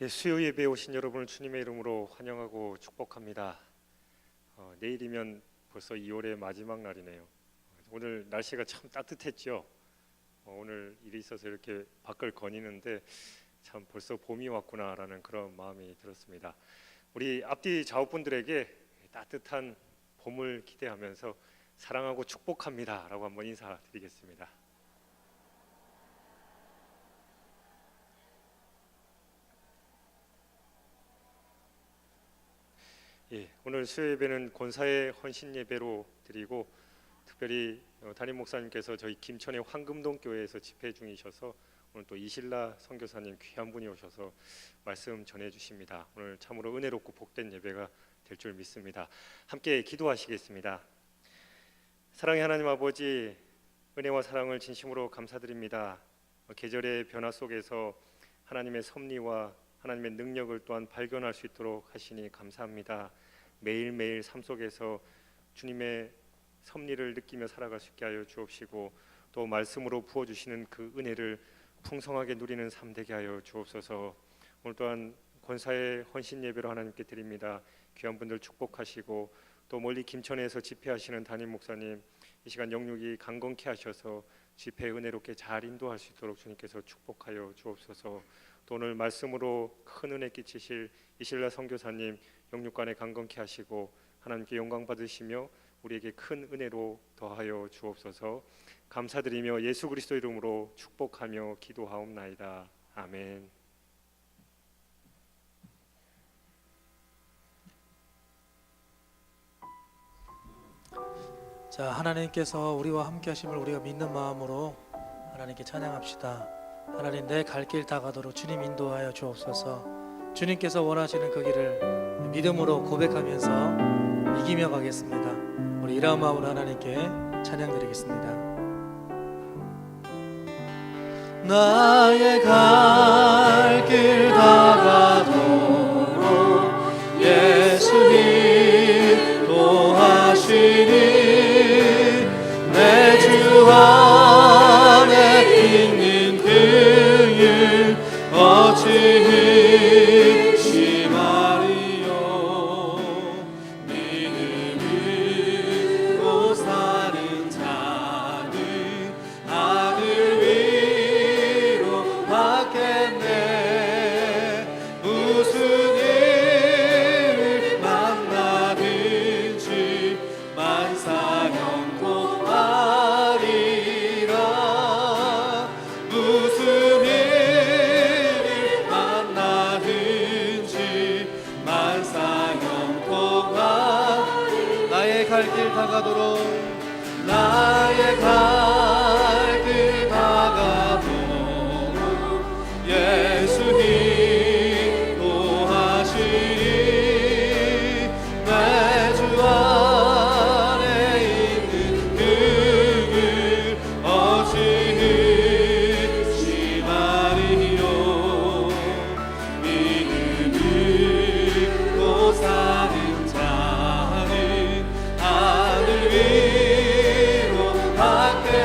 수요 예배에 오신 여러분을 주님의 이름으로 환영하고 축복합니다. 내일이면 벌써 2월의 마지막 날이네요. 오늘 날씨가 참 따뜻했죠. 오늘 일이 있어서 이렇게 밖을 거니는데 참 벌써 봄이 왔구나라는 그런 마음이 들었습니다. 우리 앞뒤 좌우분들에게 따뜻한 봄을 기대하면서 사랑하고 축복합니다라고 한번 인사드리겠습니다. 오늘 수요 예배는 권사의 헌신 예배로 드리고, 특별히 담임 목사님께서 저희 김천의 황금동 교회에서 집회 중이셔서 오늘 또 이실라 선교사님 귀한 분이 오셔서 말씀 전해 주십니다. 오늘 참으로 은혜롭고 복된 예배가 될 줄 믿습니다. 함께 기도하시겠습니다. 사랑의 하나님 아버지, 은혜와 사랑을 진심으로 감사드립니다. 계절의 변화 속에서 하나님의 섭리와 하나님의 능력을 또한 발견할 수 있도록 하시니 감사합니다. 매일매일 삶 속에서 주님의 섭리를 느끼며 살아갈 수 있게 하여 주옵시고, 또 말씀으로 부어주시는 그 은혜를 풍성하게 누리는 삶 되게 하여 주옵소서. 오늘 또한 권사의 헌신 예배로 하나님께 드립니다. 귀한 분들 축복하시고, 또 멀리 김천에서 집회하시는 담임 목사님 이 시간 영육이 강건케 하셔서 집회 은혜롭게 잘 인도할 수 있도록 주님께서 축복하여 주옵소서. 또 오늘 말씀으로 큰 은혜 끼치실 이실라 선교사님 영육간에 강건케 하시고 하나님께 영광 받으시며 우리에게 큰 은혜로 더하여 주옵소서. 감사드리며 예수 그리스도 이름으로 축복하며 기도하옵나이다. 아멘. 자, 하나님께서 우리와 함께 하심을 우리가 믿는 마음으로 하나님께 찬양합시다. 하나님, 내 갈 길 다 가도록 주님 인도하여 주옵소서. 주님께서 원하시는 그 길을 믿음으로 고백하면서 이기며 가겠습니다. 우리 이러한 마음으로 하나님께 찬양 드리겠습니다. 나의 갈 길 다 가도록 예수 인도하시니 내 주 안에 있는 그일 어찌 의심하리요. 믿음으로 사는 자는 하늘 위로 받겠네. 무슨 일을 만나든지 만사형통하리라. 무슨 일을 만나든지 만사형통하리라. 나의 갈 길 다 가도록, 나의 갈 길 다 가도록 예수 인도하시니 내 주 안에 있는 그 길 어찌 의심하리요. 믿음으로 사는 자는 하늘 위로 받겠네.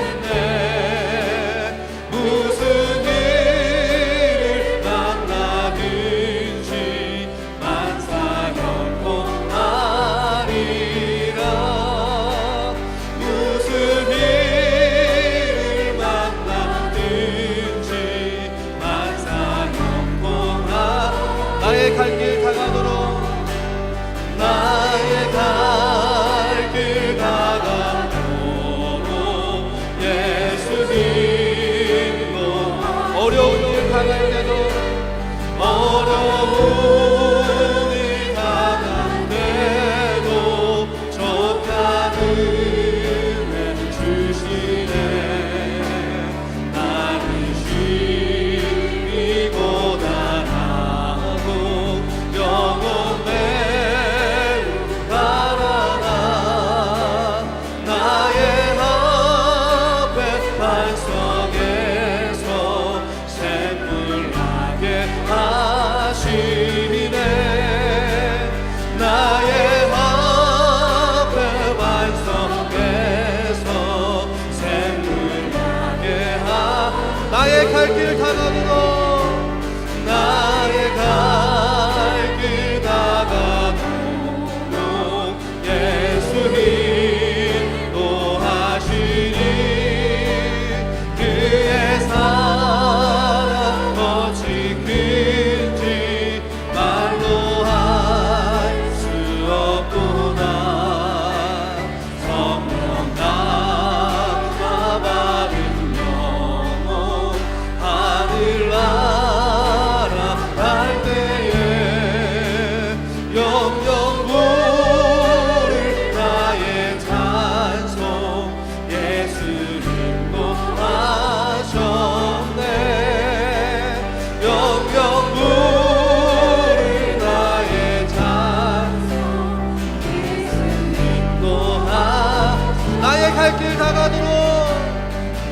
갈 길 다가도록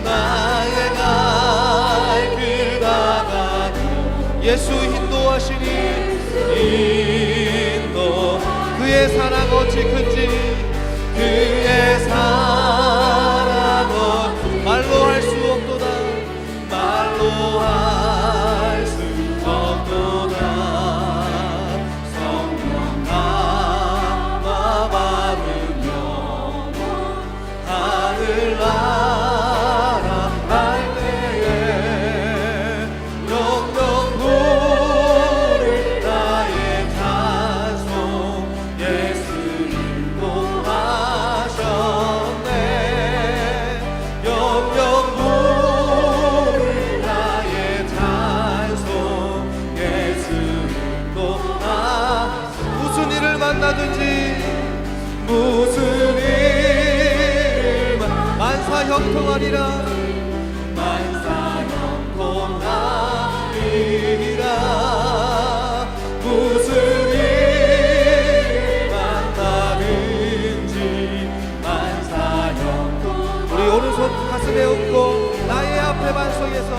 나의 갈 길 다가도록 예수 인도하시니 인도 그의 사랑 어찌 큰지 그의 사랑 어찌 말로 할 수 없도다 말로 할 수 없도다 성령 감화 받은 영혼 하늘나라 갈 때에 영영 부를 나의 찬송 예수 인도하셨네 영영 부를 나의 찬송 예수 인도하 무슨 일을 만나든지 무슨 일을 만사 형통하리라 만사 형통하리라 무슨 일을 만나든지 만사 형통 우리 오른손 가슴에 얹고 나의 앞에 반석에서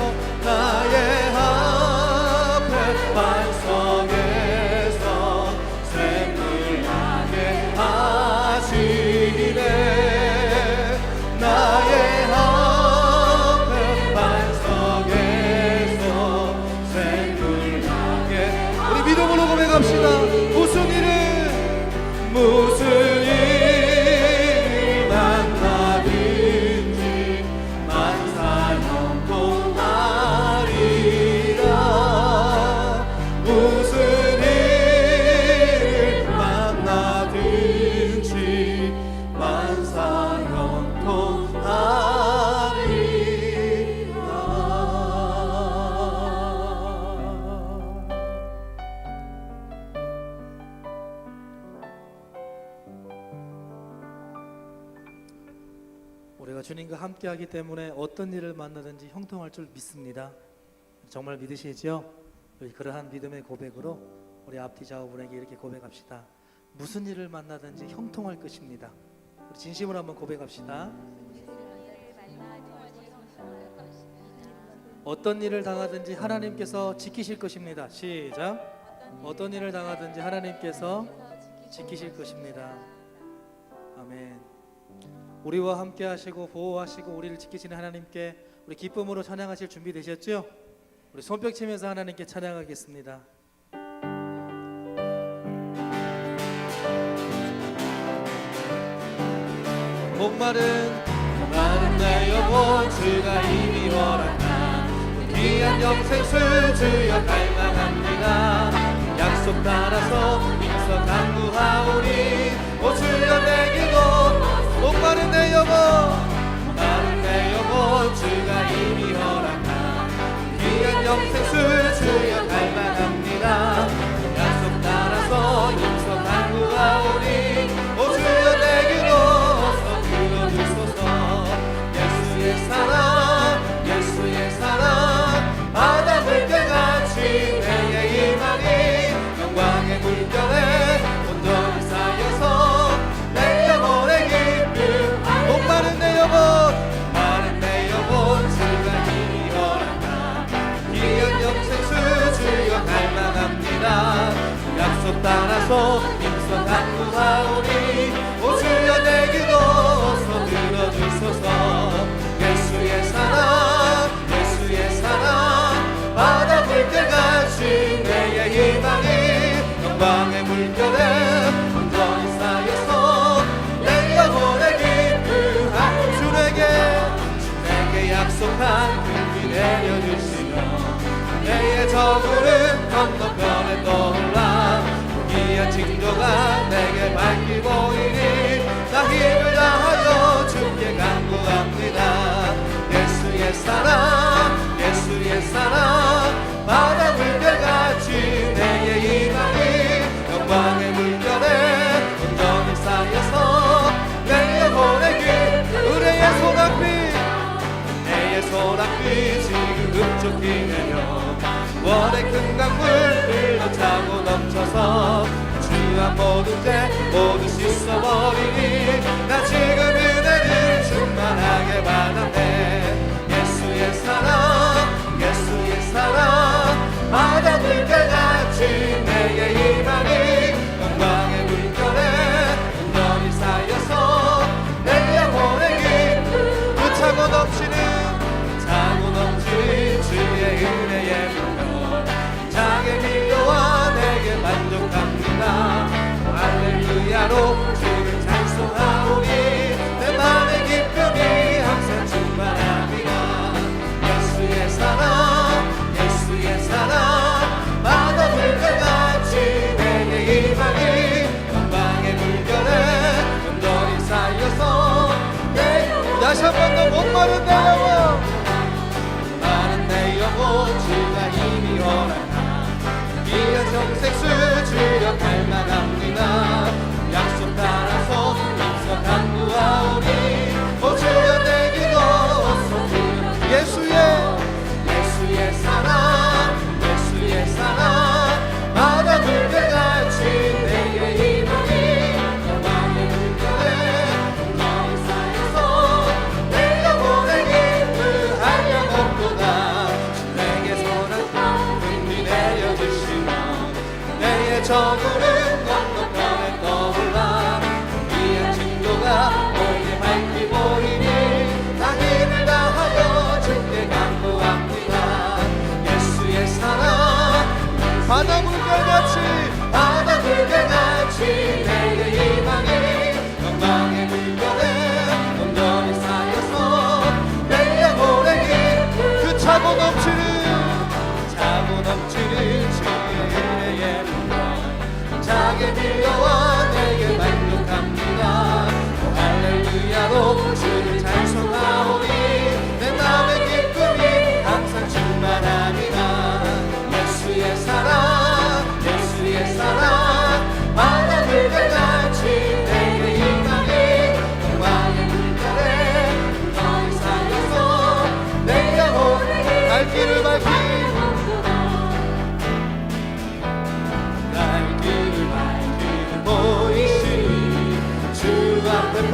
나의 앞에 반석에서 샘을 나게 하시네 나의 앞에 반석에서 샘을 나게 우리 믿음으로 고백합시다 무슨 일을 만나든지 만사 형통하리라 무슨 일을 만나든지 만사 형통하리라 우리가 주님과 함께하기 때문에 어떤 일을 만나든지 형통할 줄 믿습니다. 정말 믿으시죠? 우리 그러한 믿음의 고백으로 우리 앞뒤 좌우분에게 이렇게 고백합시다. 무슨 일을 만나든지 형통할 것입니다. 우리 진심으로 한번 고백합시다. 어떤 일을 당하든지 하나님께서 지키실 것입니다. 시작. 어떤 일을 당하든지 하나님께서 지키실 것입니다. 아멘. 우리와 함께 하시고 보호하시고 우리를 지키시는 하나님께 우리 기쁨으로 찬양하실 준비 되셨죠? 우리 손뼉 치면서 하나님께 찬양하겠습니다. 목마른 내 영혼 주가 이미 허락한 귀한 영생수 주여 갈망합니다 약속 따라서 임서 간구하오니 오 주여 내 기도 목마른 내 영혼 주가 이미 허락한 귀한 영생수 주여 갈망합니다 약속 따라서 임서 간구하오니 오 주여 내 기도 들어주소서 예수의 사랑 바다 물결같이 내게 임하니 영광의 물결에 온전히 쌓여서 내 영혼의 기쁨 목마른 내 영혼 주가 이미 허락한 귀한 영생수 주여 갈망합니다 약속 따라서 임서 간구하오니 오 주여 내 기도 들어주소서 예수의 사랑 바다 물결같이 내게 희망이 영광의 물결에 온전히 쌓여서 내 영혼의 기쁨 주에게 약속한 긍휼 내려주시며 내의 저구름 건너편에 떠올라 귀한 징조가 내게 밝히 보이니 나 힘을 다하여 주께 간구합니다 예수의 사랑 바다 물결같이 내게 희망이 영광의 물결에 온전히 쌓여서 내 영혼의 길 의뢰의 소낙비 지금 흡족히 내려 원의 큰 강물 흘러차고 넘쳐서 주한 모든 죄 모두 씻어버리니 나 지금 은혜를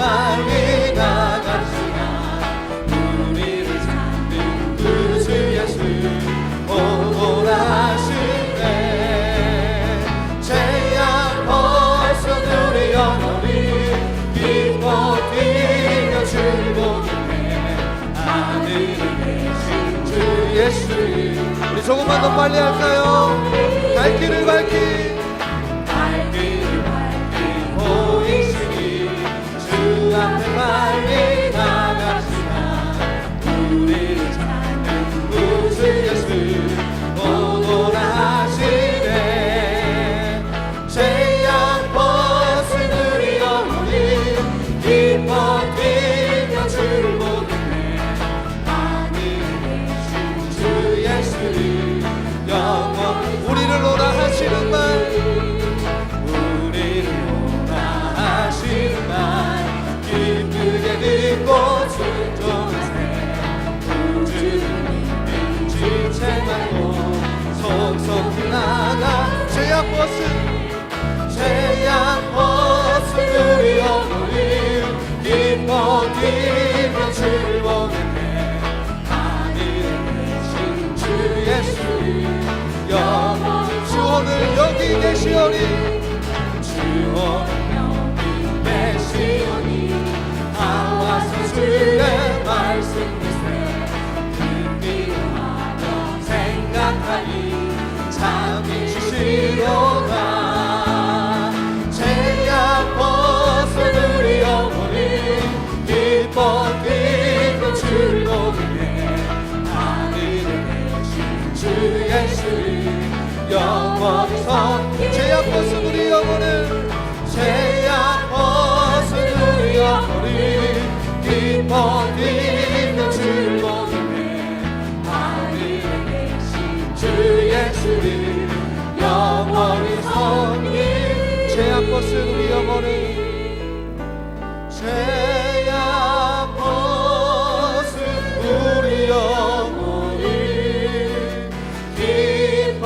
빨리 나갑시다. 우리를 찾는 구주 예수 오라 하시네. 죄악 벗은 우리 영혼이 기뻐 뛰며 즐거움에 하늘에 계신 주 예수님. 우리 조금만 더 빨리 할까요? 갈 길을 밝히 보이시니 주 앞에 빨리 나갑시다. 우리를 찾는 구주 예수 오라 하시네. 죄악 벗은 우리 영혼이 기뻐 뛰며 즐거움에 하늘에 계신 주 예수님 영원 우리를 오라 하시는 말 우리를 오라 하시는 말 기쁘게 듣고 순종하세. 구주를 믿는 지체 말고 속속히 나가. 죄악 벗은 우리 영혼이 기뻐 뛰며 즐거움에 하늘에 계신 주 예수 영원 주 오늘 여기 계시오니 주 오늘 여기 계시오니 나와서 주의 말씀 듣세. 듣기로하며 생각하니 잠이 주시로다. 죄악 벗은 우리 영혼이 기뻐 뛰며 즐거움에 하늘에 계신 주 예수 영원히 선. 죄악 벗은 우리 영혼을 죄악 벗은 우리 영혼이 기뻐 뛰며 즐거움에 하늘에 계신 주 예수를 영원히 섬기. 죄악 벗은 우리 영혼을 죄악 벗은 우리 영혼이 기뻐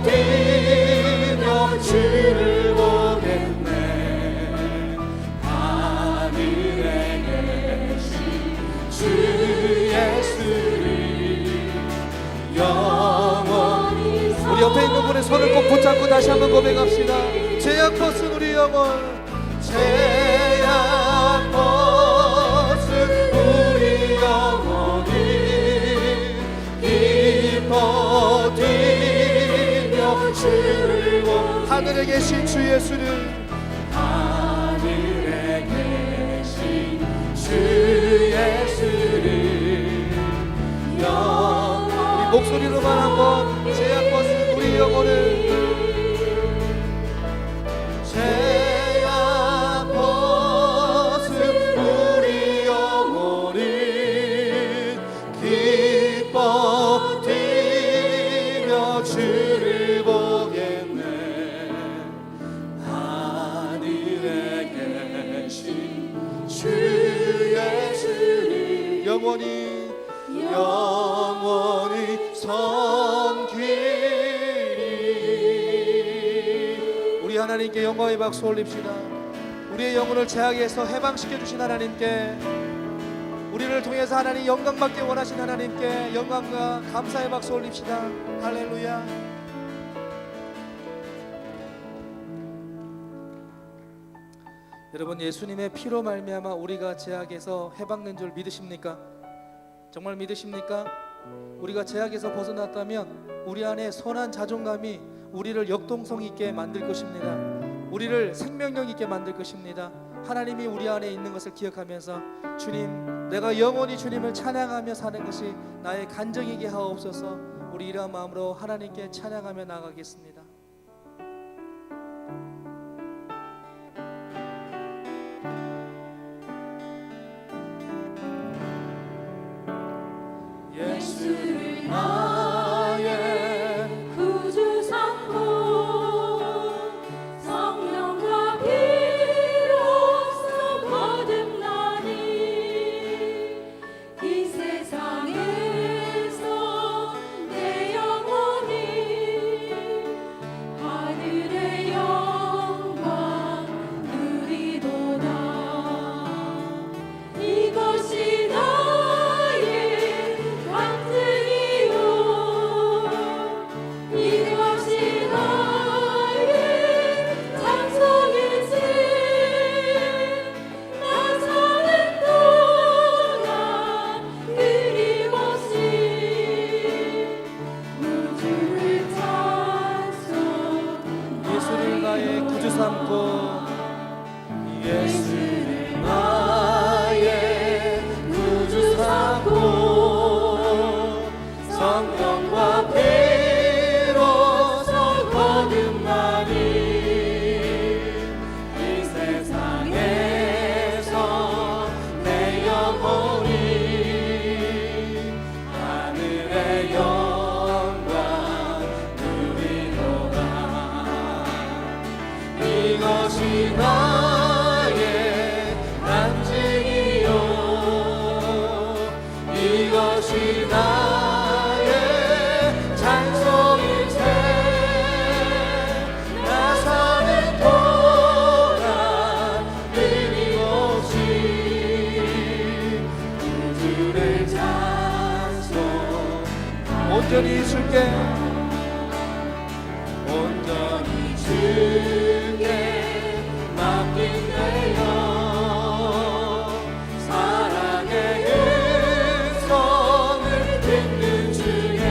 뛰며 주를 보겠네. 하늘에 계신 주 예수를 영원히. 우리 옆에 있는 분의 손을 꼭 붙잡고 다시 한번 고백합시다. 죄악 벗은 우리 영혼 죄악 벗은 우리 영혼이 기뻐 뛰며 주를 보. 하늘에 계신 주 예수를 하늘에 계신 주 예수를 우리 목소리로만 한번 죄악 벗은 우리 영혼을 죄악 벗은 우리 영혼이 기뻐 뛰며 주를 보겠네. 하늘에 계신 주 예수를 영원히 섬기리. 우리 하나님께 영광의 박수 올립시다. 우리의 영혼을 죄악에서 해방시켜 주신 하나님께, 우리를 통해서 하나님 영광 받기 원하신 하나님께 영광과 감사의 박수 올립시다. 할렐루야. 여러분, 예수님의 피로 말미암아 우리가 죄악에서 해방된 줄 믿으십니까? 정말 믿으십니까? 우리가 죄악에서 벗어났다면 우리 안에 선한 자존감이 우리를 역동성 있게 만들 것입니다. 우리를 생명력 있게 만들 것입니다. 하나님이 우리 안에 있는 것을 기억하면서 주님, 내가 영원히 주님을 찬양하며 사는 것이 나의 간증이게 하옵소서. 우리 이러한 마음으로 하나님께 찬양하며 나아가겠습니다. 예수를 나의 구주 삼고 성령과 피로써 거듭나니 이 세상에서 내 영혼이 온전히 줄게 온전히 주께 맡긴 내영 사랑의 음성을 듣는 주에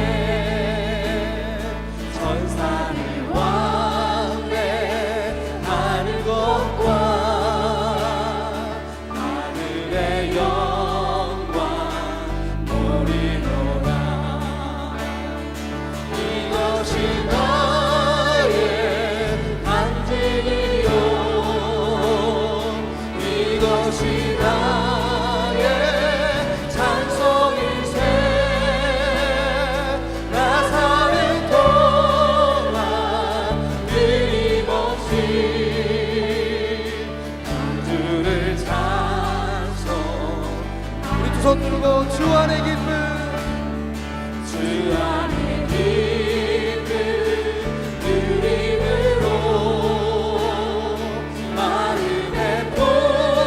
천사를 왕래하는 것과 하늘의 영광 노리노라 이것이 나의 간증이요 이것이 나의 찬송일세 나 사는 동안 끊임없이 주를 찬송 우리 두 손 들고 주 안의 기쁨 주 안의 기쁨 누림으로 마음의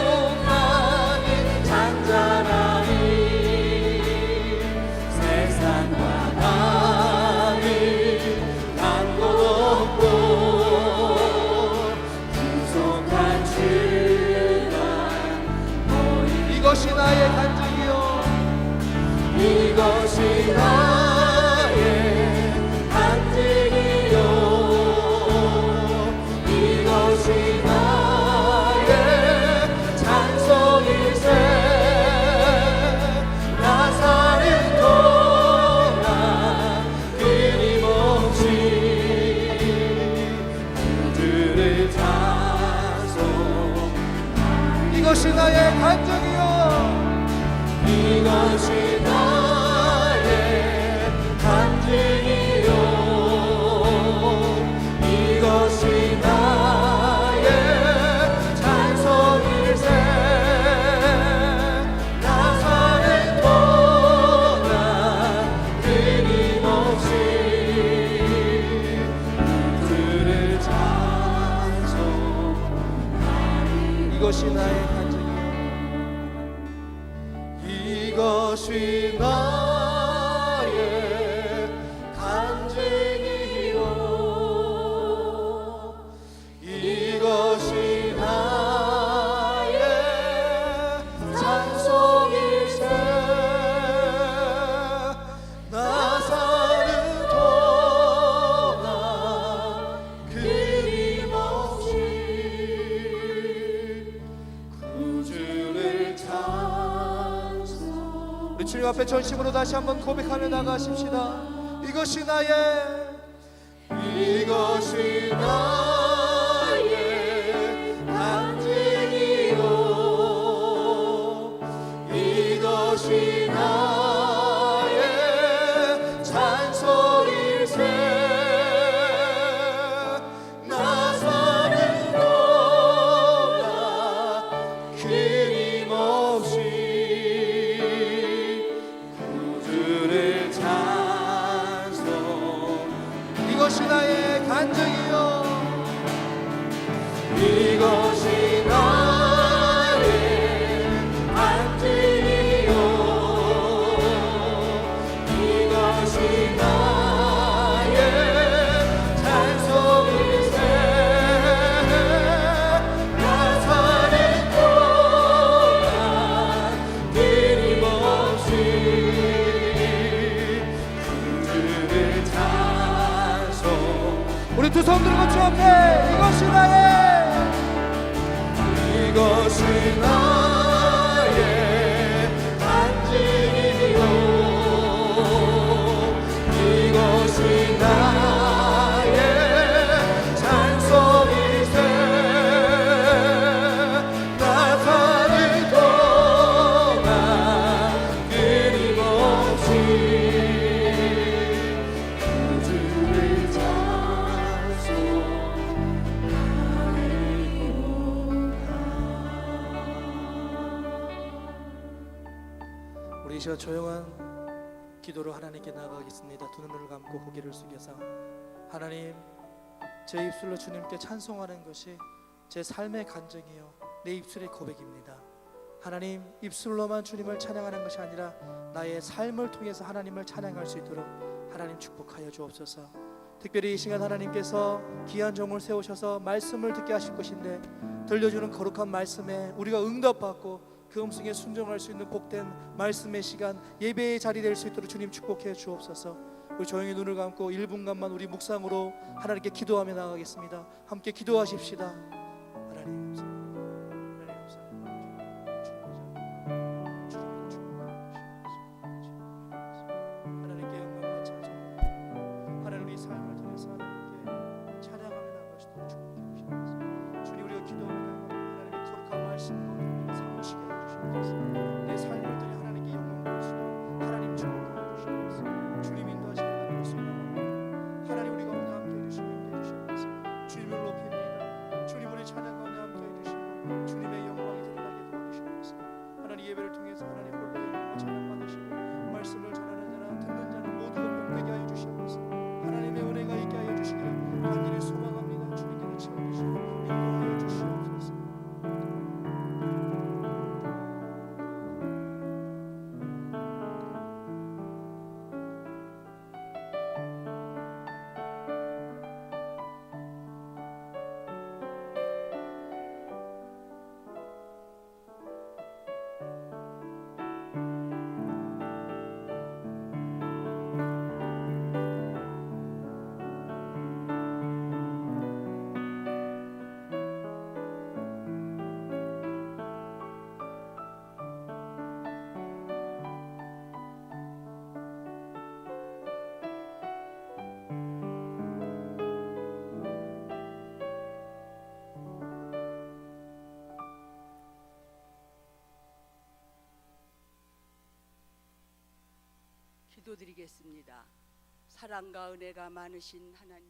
풍랑이 잔잔하니 세상과 남이 간 곳 없고 구속한 주가 이것이 나의 간증이요 이것이 나의 간증이요 이것이 나의 찬송일세 나 사는 동안 끊임없이 주를 찬송 이것이 나의 간증이요 이것이 나의 간증이요 이것이 나의 찬송일세 나 사는 동안 끊임없이 주를 찬송 이것이 나의 간증이요 이것이 나의 간증이요 이것이 나의 찬송일세 나 사는 동안 끊임없이 구주를 찬송 우리 주님 앞에 전심으로 다시 한번 고백하며 나가십시다 이것이 나의 이것이 나의 간증이요 이것이 나의 찬송일세 나 사는 동안 끊임없이 구주를 찬송 이것이 나의 간증이요 이것이 나의 간증이요 이것이 나의 찬송일세 나 사는 동안 끊임없이 주를 찬송 우리 두 손 들고 주 앞에 이것이 나의 이것이 나의 간증이요 이것이 나의 찬송일세 나 사는 동안 끊임없이 주를 우리 이 시간 조용한 기도로 하나님께 나아가겠습니다. 두 눈을 감고 고개를 숙여서 하나님 제 입술로 주님께 찬송하는 것이 제 삶의 간증이요 내 입술의 고백입니다. 하나님 입술로만 주님을 찬양하는 것이 아니라 나의 삶을 통해서 하나님을 찬양할 수 있도록 하나님 축복하여 주옵소서. 특별히 이 시간 하나님께서 귀한 종을 세우셔서 말씀을 듣게 하실 것인데 들려주는 거룩한 말씀에 우리가 응답받고 그 음성에 순종할 수 있는 복된 말씀의 시간, 예배의 자리 될 수 있도록 주님 축복해 주옵소서. 우리 조용히 눈을 감고 1분간만 우리 묵상으로 하나님께 기도하며 나가겠습니다. 함께 기도하십시다. 하나님 하나님께 영광 바쳐서 하나님 우리 삶을 통해서 하나님께 찬양하며 나가시도록 축복해 주시옵소서. 주님 우리가 기도합니다. 하나님의 거룩한 말씀으로 삼으시게 해주시옵소서. 내 삶을 통해 하나님께 영광 받으시고 하나님 축복해 주시옵소서. 주님 인도하시는 하나님의 소망 하나님 우리 가운데 함께 해주시고 인도해 주시옵소서. 주님을 높입니다. 주님 우리 찬양 가운데 함께 해주시고 주님의 영광이 드러나게 도와주시옵소서. 하나님 예배를 통해서 하나님 홀로 영광과 찬양 받으시고 말씀을 전하는 자나 듣는 자는 모두가 복되게 하여 주시옵소서. 하나님의 은혜가 있게 하여 주시기를 간절히 소망합니다. 주님께서 채워주시고 인도하여 주시옵소서. 기도드리겠습니다. 사랑과 은혜가 많으신 하나님,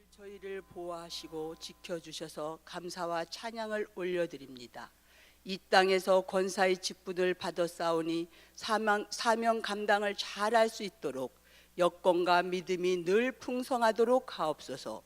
저희를 보호하시고 지켜주셔서 감사와 찬양을 올려드립니다. 이 땅에서 권사의 직분을 받아 싸우니 사명 감당을 잘할 수 있도록 여건과 믿음이 늘 풍성하도록 하옵소서.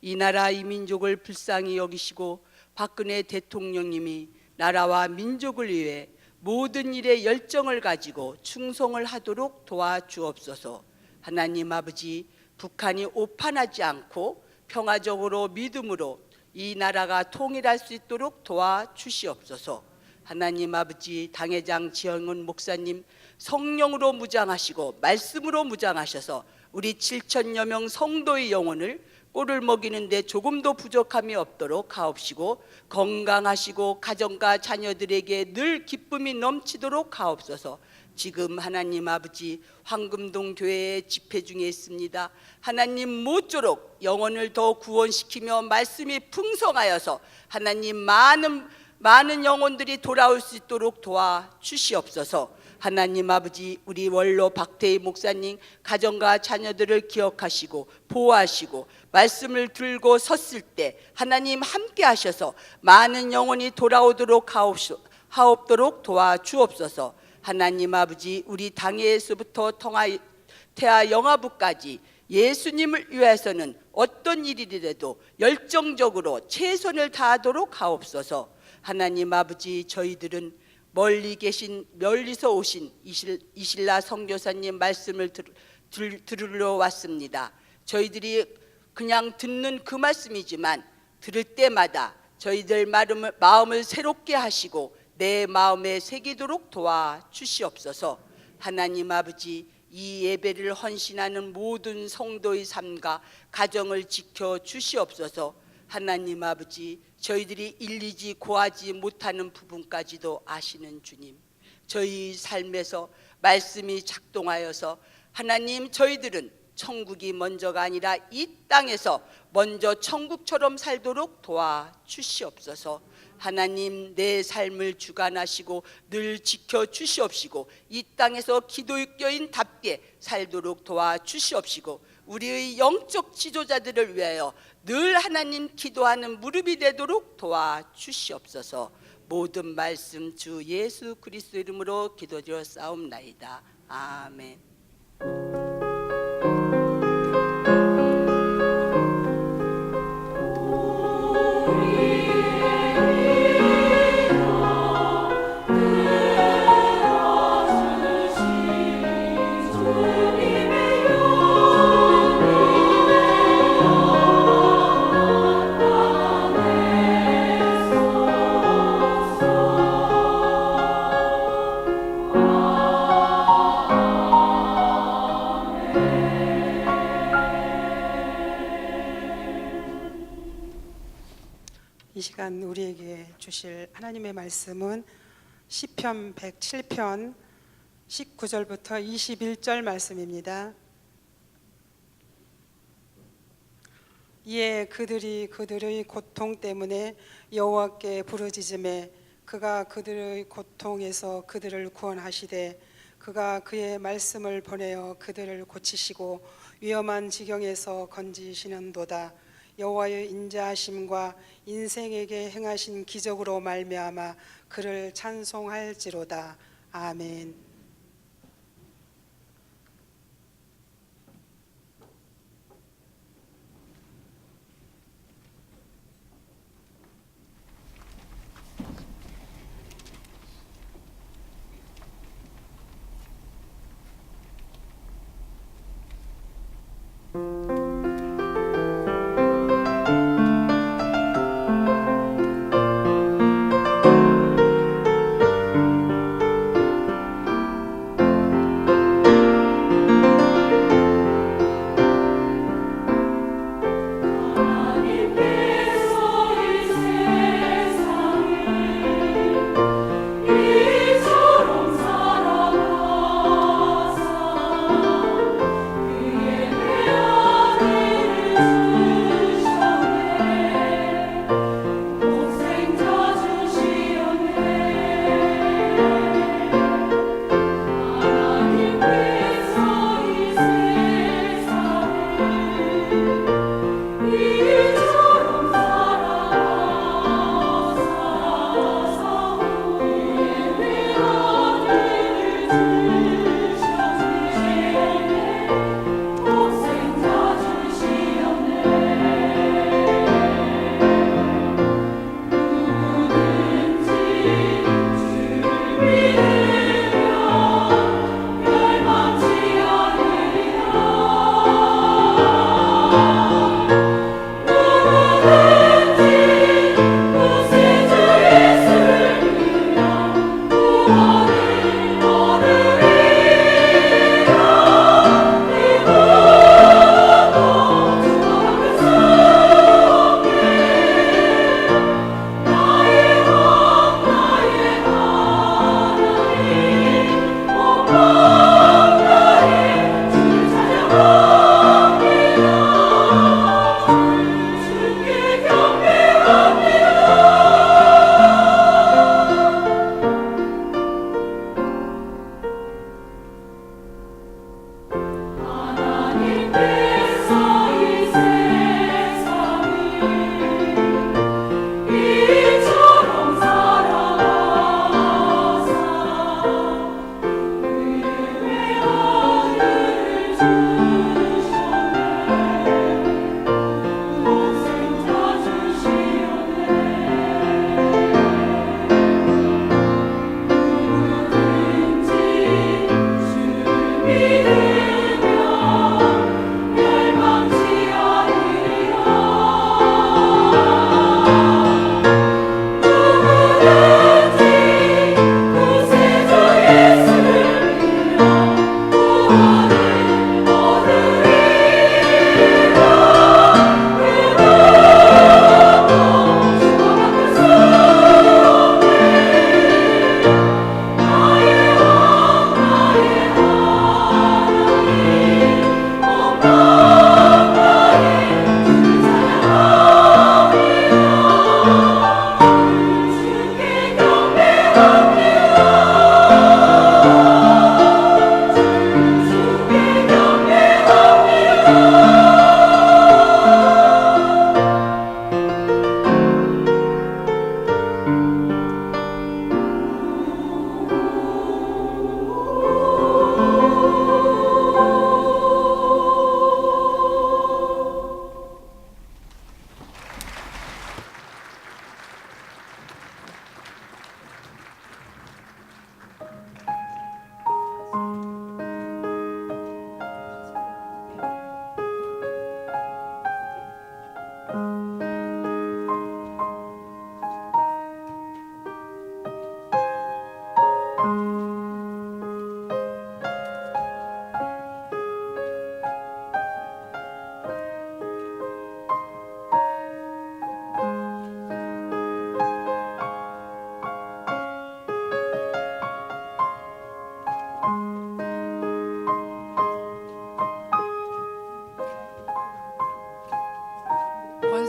이 나라 이 민족을 불쌍히 여기시고 박근혜 대통령님이 나라와 민족을 위해 모든 일에 열정을 가지고 충성을 하도록 도와주옵소서. 하나님 아버지, 북한이 오판하지 않고 평화적으로 믿음으로 이 나라가 통일할 수 있도록 도와주시옵소서. 하나님 아버지, 당회장 지영은 목사님 성령으로 무장하시고 말씀으로 무장하셔서 우리 7천여 명 성도의 영혼을 꼴을 먹이는데 조금도 부족함이 없도록 하옵시고 건강하시고 가정과 자녀들에게 늘 기쁨이 넘치도록 하옵소서. 지금 하나님 아버지 황금동 교회에 집회 중에 있습니다. 하나님 모쪼록 영혼을 더 구원시키며 말씀이 풍성하여서 하나님 많은 영혼들이 돌아올 수 있도록 도와주시옵소서. 하나님 아버지, 우리 원로 박태희 목사님 가정과 자녀들을 기억하시고 보호하시고 말씀을 들고 섰을 때 하나님 함께 하셔서 많은 영혼이 돌아오도록 하옵도록 도와주옵소서. 하나님 아버지, 우리 당회에서부터 태아 영아부까지 예수님을 위해서는 어떤 일이라도 열정적으로 최선을 다하도록 하옵소서. 하나님 아버지, 저희들은 멀리서 오신 이실라 선교사님 말씀을 들으러 왔습니다. 저희들이 그냥 듣는 그 말씀이지만 들을 때마다 저희들 마음을 새롭게 하시고 내 마음에 새기도록 도와주시옵소서. 하나님 아버지, 이 예배를 헌신하는 모든 성도의 삶과 가정을 지켜주시옵소서. 하나님 아버지, 저희들이 일리지 고하지 못하는 부분까지도 아시는 주님, 저희 삶에서 말씀이 작동하여서 하나님, 저희들은 천국이 먼저가 아니라 이 땅에서 먼저 천국처럼 살도록 도와주시옵소서. 하나님, 내 삶을 주관하시고 늘 지켜주시옵시고 이 땅에서 기독교인답게 살도록 도와주시옵시고 우리의 영적 지도자들을 위하여 늘 하나님 기도하는 무릎이 되도록 도와주시옵소서. 모든 말씀 주 예수 그리스도 이름으로 기도드렸사옵나이다. 아멘. 주님의 주실 하나님의 말씀은 시편 107편 19절부터 21절 말씀입니다. 이에 그들이 그들의 고통 때문에 여호와께 부르짖음에 그가 그들의 고통에서 그들을 구원하시되 그가 그의 말씀을 보내어 그들을 고치시고 위험한 지경에서 건지시는도다. 여호와의 인자하심과 인생에게 행하신 기적으로 말미암아 그를 찬송할지로다. 아멘.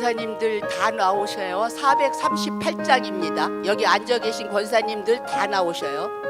권사님들 다 나오셔요. 438장입니다. 여기 앉아 계신 권사님들 다 나오셔요.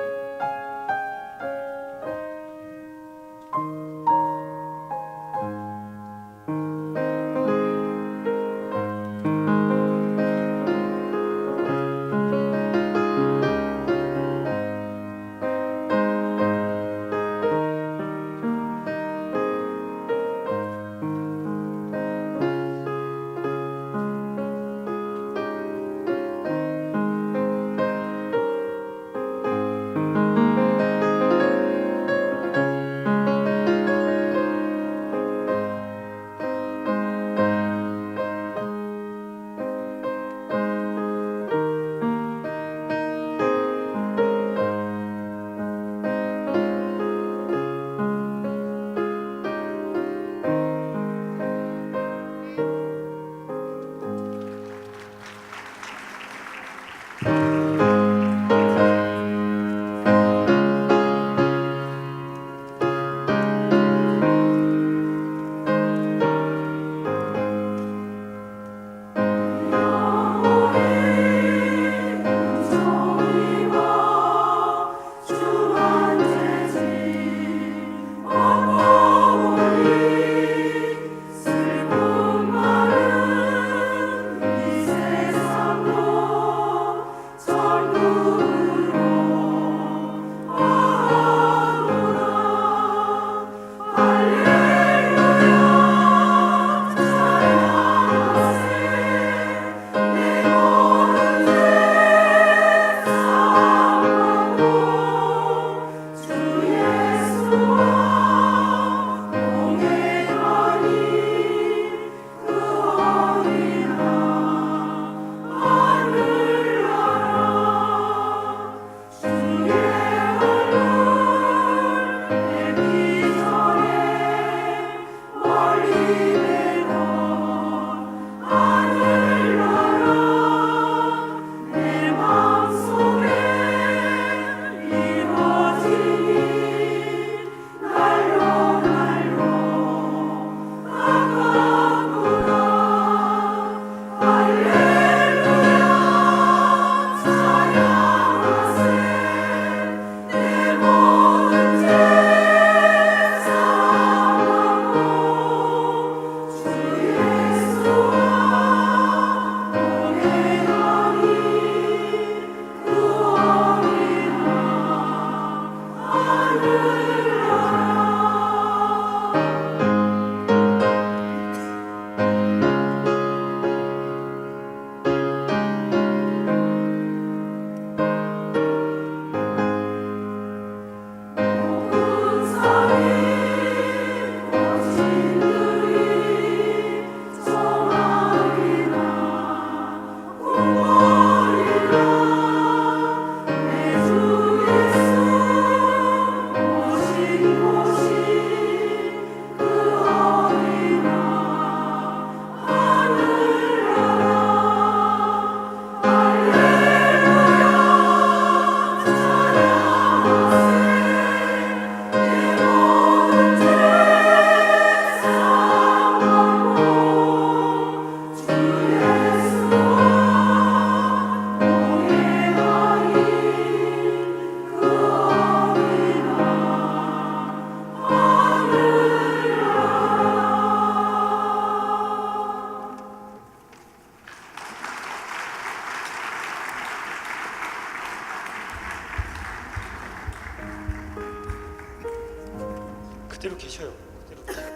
그대로 계셔요. 그대로 계셔요.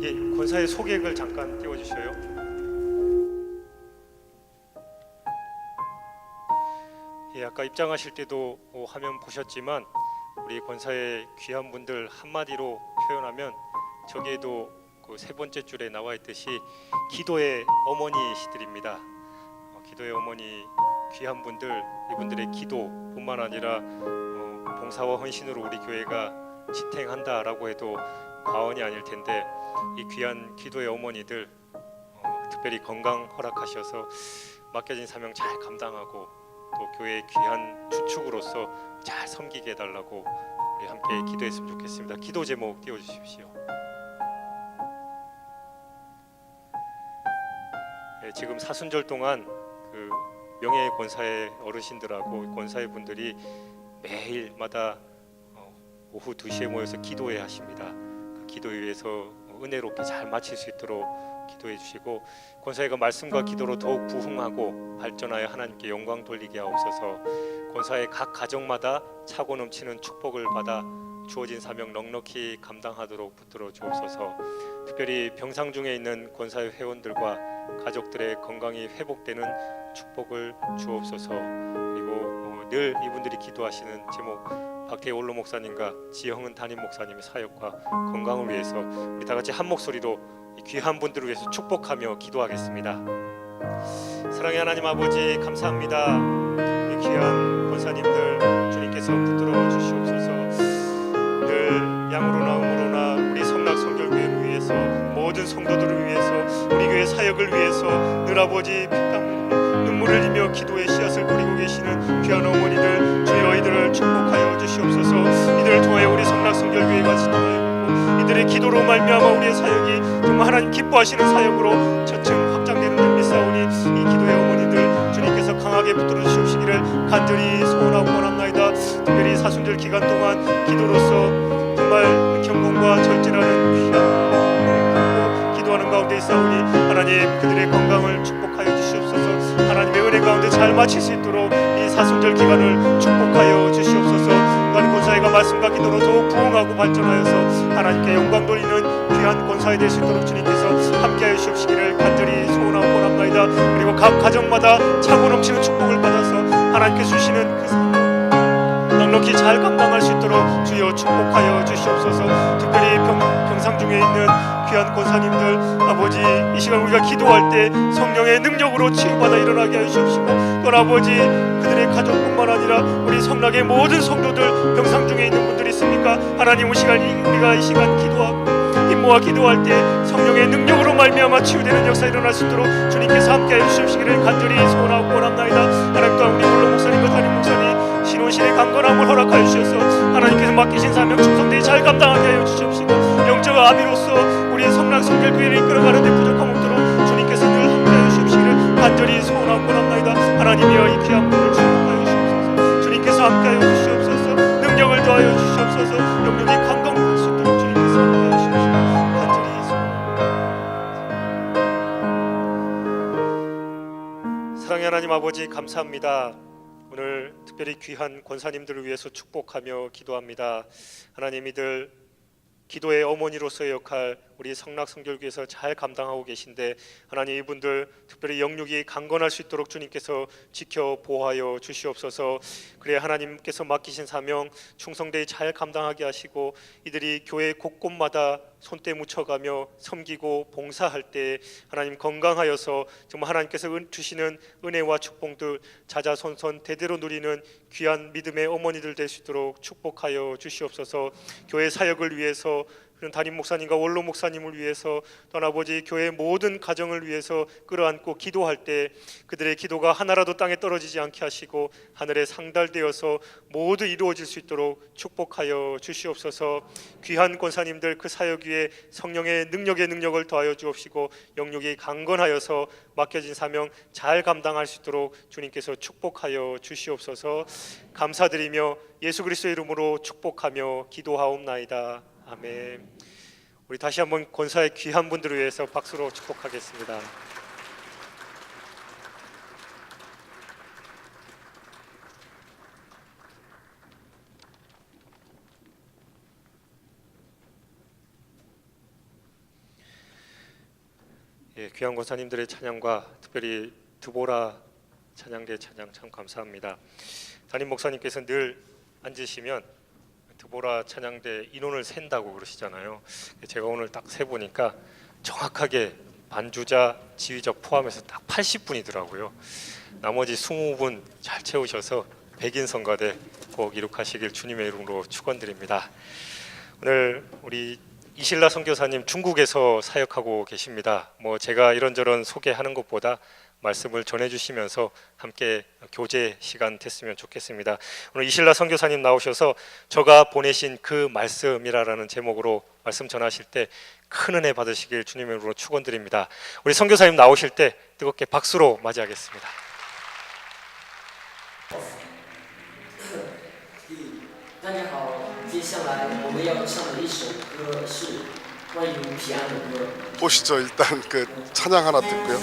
예, 권사의 소개글 잠깐 띄워주셔요. 예, 아까 입장하실 때도 화면 보셨지만 우리 권사의 귀한 분들 한마디로 표현하면 저기에도 그 세 번째 줄에 나와 있듯이 기도의 어머니시들입니다. 기도의 어머니 귀한 분들, 이분들의 기도뿐만 아니라 봉사와 헌신으로 우리 교회가 지탱한다라고 해도 과언이 아닐 텐데, 이 귀한 기도의 어머니들 특별히 건강 허락하셔서 맡겨진 사명 잘 감당하고 또 교회의 귀한 주축으로서 잘 섬기게 해달라고 우리 함께 기도했으면 좋겠습니다. 기도 제목 띄워주십시오. 지금 사순절 동안 그 명예 권사의 어르신들하고 권사의 분들이 매일마다 오후 2시에 모여서 기도해야 하십니다. 그 기도에 위해서 은혜롭게 잘 마칠 수 있도록 기도해 주시고 권사회가 말씀과 기도로 더욱 부흥하고 발전하여 하나님께 영광 돌리게 하옵소서. 권사회 각 가정마다 차고 넘치는 축복을 받아 주어진 사명 넉넉히 감당하도록 붙들어 주옵소서. 특별히 병상 중에 있는 권사회 회원들과 가족들의 건강이 회복되는 축복을 주옵소서. 그리고 늘 이분들이 기도하시는 제목 박태희 원로 목사님과 지형은 담임 목사님의 사역과 건강을 위해서 우리 다 같이 한 목소리로 이 귀한 분들을 위해서 축복하며 기도하겠습니다. 사랑의 하나님 아버지 감사합니다. 우리 귀한 권사님들 주님께서 붙들어 주시옵소서. 늘 양으로나 음으로나 우리 성락 성결교회를 위해서 모든 성도들을 위해서 우리 교회 사역을 위해서 늘 아버지 피땀 눈물을 흘리며 기도의 씨앗을 뿌리고 계시는 귀한 어머니들 주여 이들을 축복하여 주시옵소서. 이들을 통하여 우리 성락성결교회가 지도하여 이들의 기도로 말미암아 우리의 사역이 정말 하나님 기뻐하시는 사역으로 저층 확장되는 줄 믿사오니 이 기도의 어머니들 주님께서 강하게 붙들어 주시옵시기를 간절히 소원하고 원합나이다. 특별히 사순절 기간 동안 기도로서 정말 경건과 절제라는 귀한 기도하는 가운데 있사오니 하나님 그들의 건강을 축복하여 주시옵소서. 하나님의 은혜 가운데 잘 마칠 수 있도록 이 사순절 기간을 축복하여 주시옵소서. 또한 권사회가 말씀과 기도로 더욱 부흥하고 발전하여서 하나님께 영광 돌리는 귀한 권사회 될 수 있도록 주님께서 함께하여 주시옵시기를 간절히 소원하고 원합나이다. 그리고 각 가정마다 차고 넘치는 축복을 받아서 하나님께 주시는 그 넉넉히 잘 감당할 수 있도록 주여 축복하여 주시옵소서. 특별히 병상 중에 있는 귀한 권사님들 아버지 이 시간 우리가 기도할 때 성령의 능력으로 치유받아 일어나게 하여 주시옵시고 또 아버지 그들의 가족뿐만 아니라 우리 성락의 모든 성도들 병상 중에 있는 분들이 있습니까? 하나님 우리가 이 시간 기도하고 모아 기도할 때 성령의 능력으로 말미암아 치유되는 역사 일어날 수 있도록 주님께서 함께하여 주시옵시기를 간절히 소원하고 원합나이다. 하나님 또한 우리 원로 목사님과 담임 목사님 신혼신의 강건함을 허락하여 주셔서 하나님께서 맡기신 사명 충성되이 잘 감당하게 하여 주시옵시고 영적 아비로서 우리 성락성결교회를 이끌어가는 데 부족함 없도록 주님께서 늘 함께하여 주시옵시기를 간절히 소원하고 원합나이다. 하나님이여 이 귀한 분을 축복하여 주시옵소서. 주님께서 함께하여 주시옵소서. 능력을 더하여 주시옵소서. 영육이 강건할 수 있도록 주님께서 함께하여 주시옵소서. 간절히 소원합니다. 사랑의 하나님 아버지 감사합니다. 오늘 특별히 귀한 권사님들을 위해서 축복하며 기도합니다. 하나님 이들 기도의 어머니로서의 역할 우리 성락성결교에서 잘 감당하고 계신데 하나님 이분들 특별히 영육이 강건할 수 있도록 주님께서 지켜 보호하여 주시옵소서. 그래 하나님께서 맡기신 사명 충성되이 잘 감당하게 하시고 이들이 교회 곳곳마다 손때 묻혀가며 섬기고 봉사할 때 하나님 건강하여서 정말 하나님께서 주시는 은혜와 축복들 자자손손 대대로 누리는 귀한 믿음의 어머니들 될 수 있도록 축복하여 주시옵소서. 교회 사역을 위해서 그런 담임 목사님과 원로 목사님을 위해서 또한 아버지 교회의 모든 가정을 위해서 끌어안고 기도할 때 그들의 기도가 하나라도 땅에 떨어지지 않게 하시고 하늘에 상달되어서 모두 이루어질 수 있도록 축복하여 주시옵소서. 귀한 권사님들 그 사역 위에 성령의 능력을 더하여 주옵시고 영육이 강건하여서 맡겨진 사명 잘 감당할 수 있도록 주님께서 축복하여 주시옵소서. 감사드리며 예수 그리스도의 이름으로 축복하며 기도하옵나이다. 아멘. 우리 다시 한번 권사의 귀한 분들을 위해서 박수로 축복하겠습니다. 예, 귀한 권사님들의 찬양과 특별히 드보라 찬양대 찬양 참 감사합니다. 담임 목사님께서 늘 앉으시면 드보라 찬양대 인원을 센다고 그러시잖아요. 제가 오늘 딱 세보니까 정확하게 반주자, 지휘적 포함해서 딱 80분이더라고요. 나머지 20분 잘 채우셔서 백인 성가대 꼭 이룩하시길 주님의 이름으로 축원드립니다. 오늘 우리 이실라 선교사님 중국에서 사역하고 계십니다. 제가 이런저런 소개하는 것보다 말씀을 전해주시면서 함께 교제 시간 됐으면 좋겠습니다. 오늘 이실라 선교사님 나오셔서 저가 보내신 그 말씀이라는 제목으로 말씀 전하실 때 큰 은혜 받으시길 주님의 이름으로 축원드립니다. 우리 선교사님 나오실 때 뜨겁게 박수로 맞이하겠습니다. 大家好，接下来我们要唱的一首歌是关于平安的歌。 보시죠. 일단 그 찬양 하나 듣고요.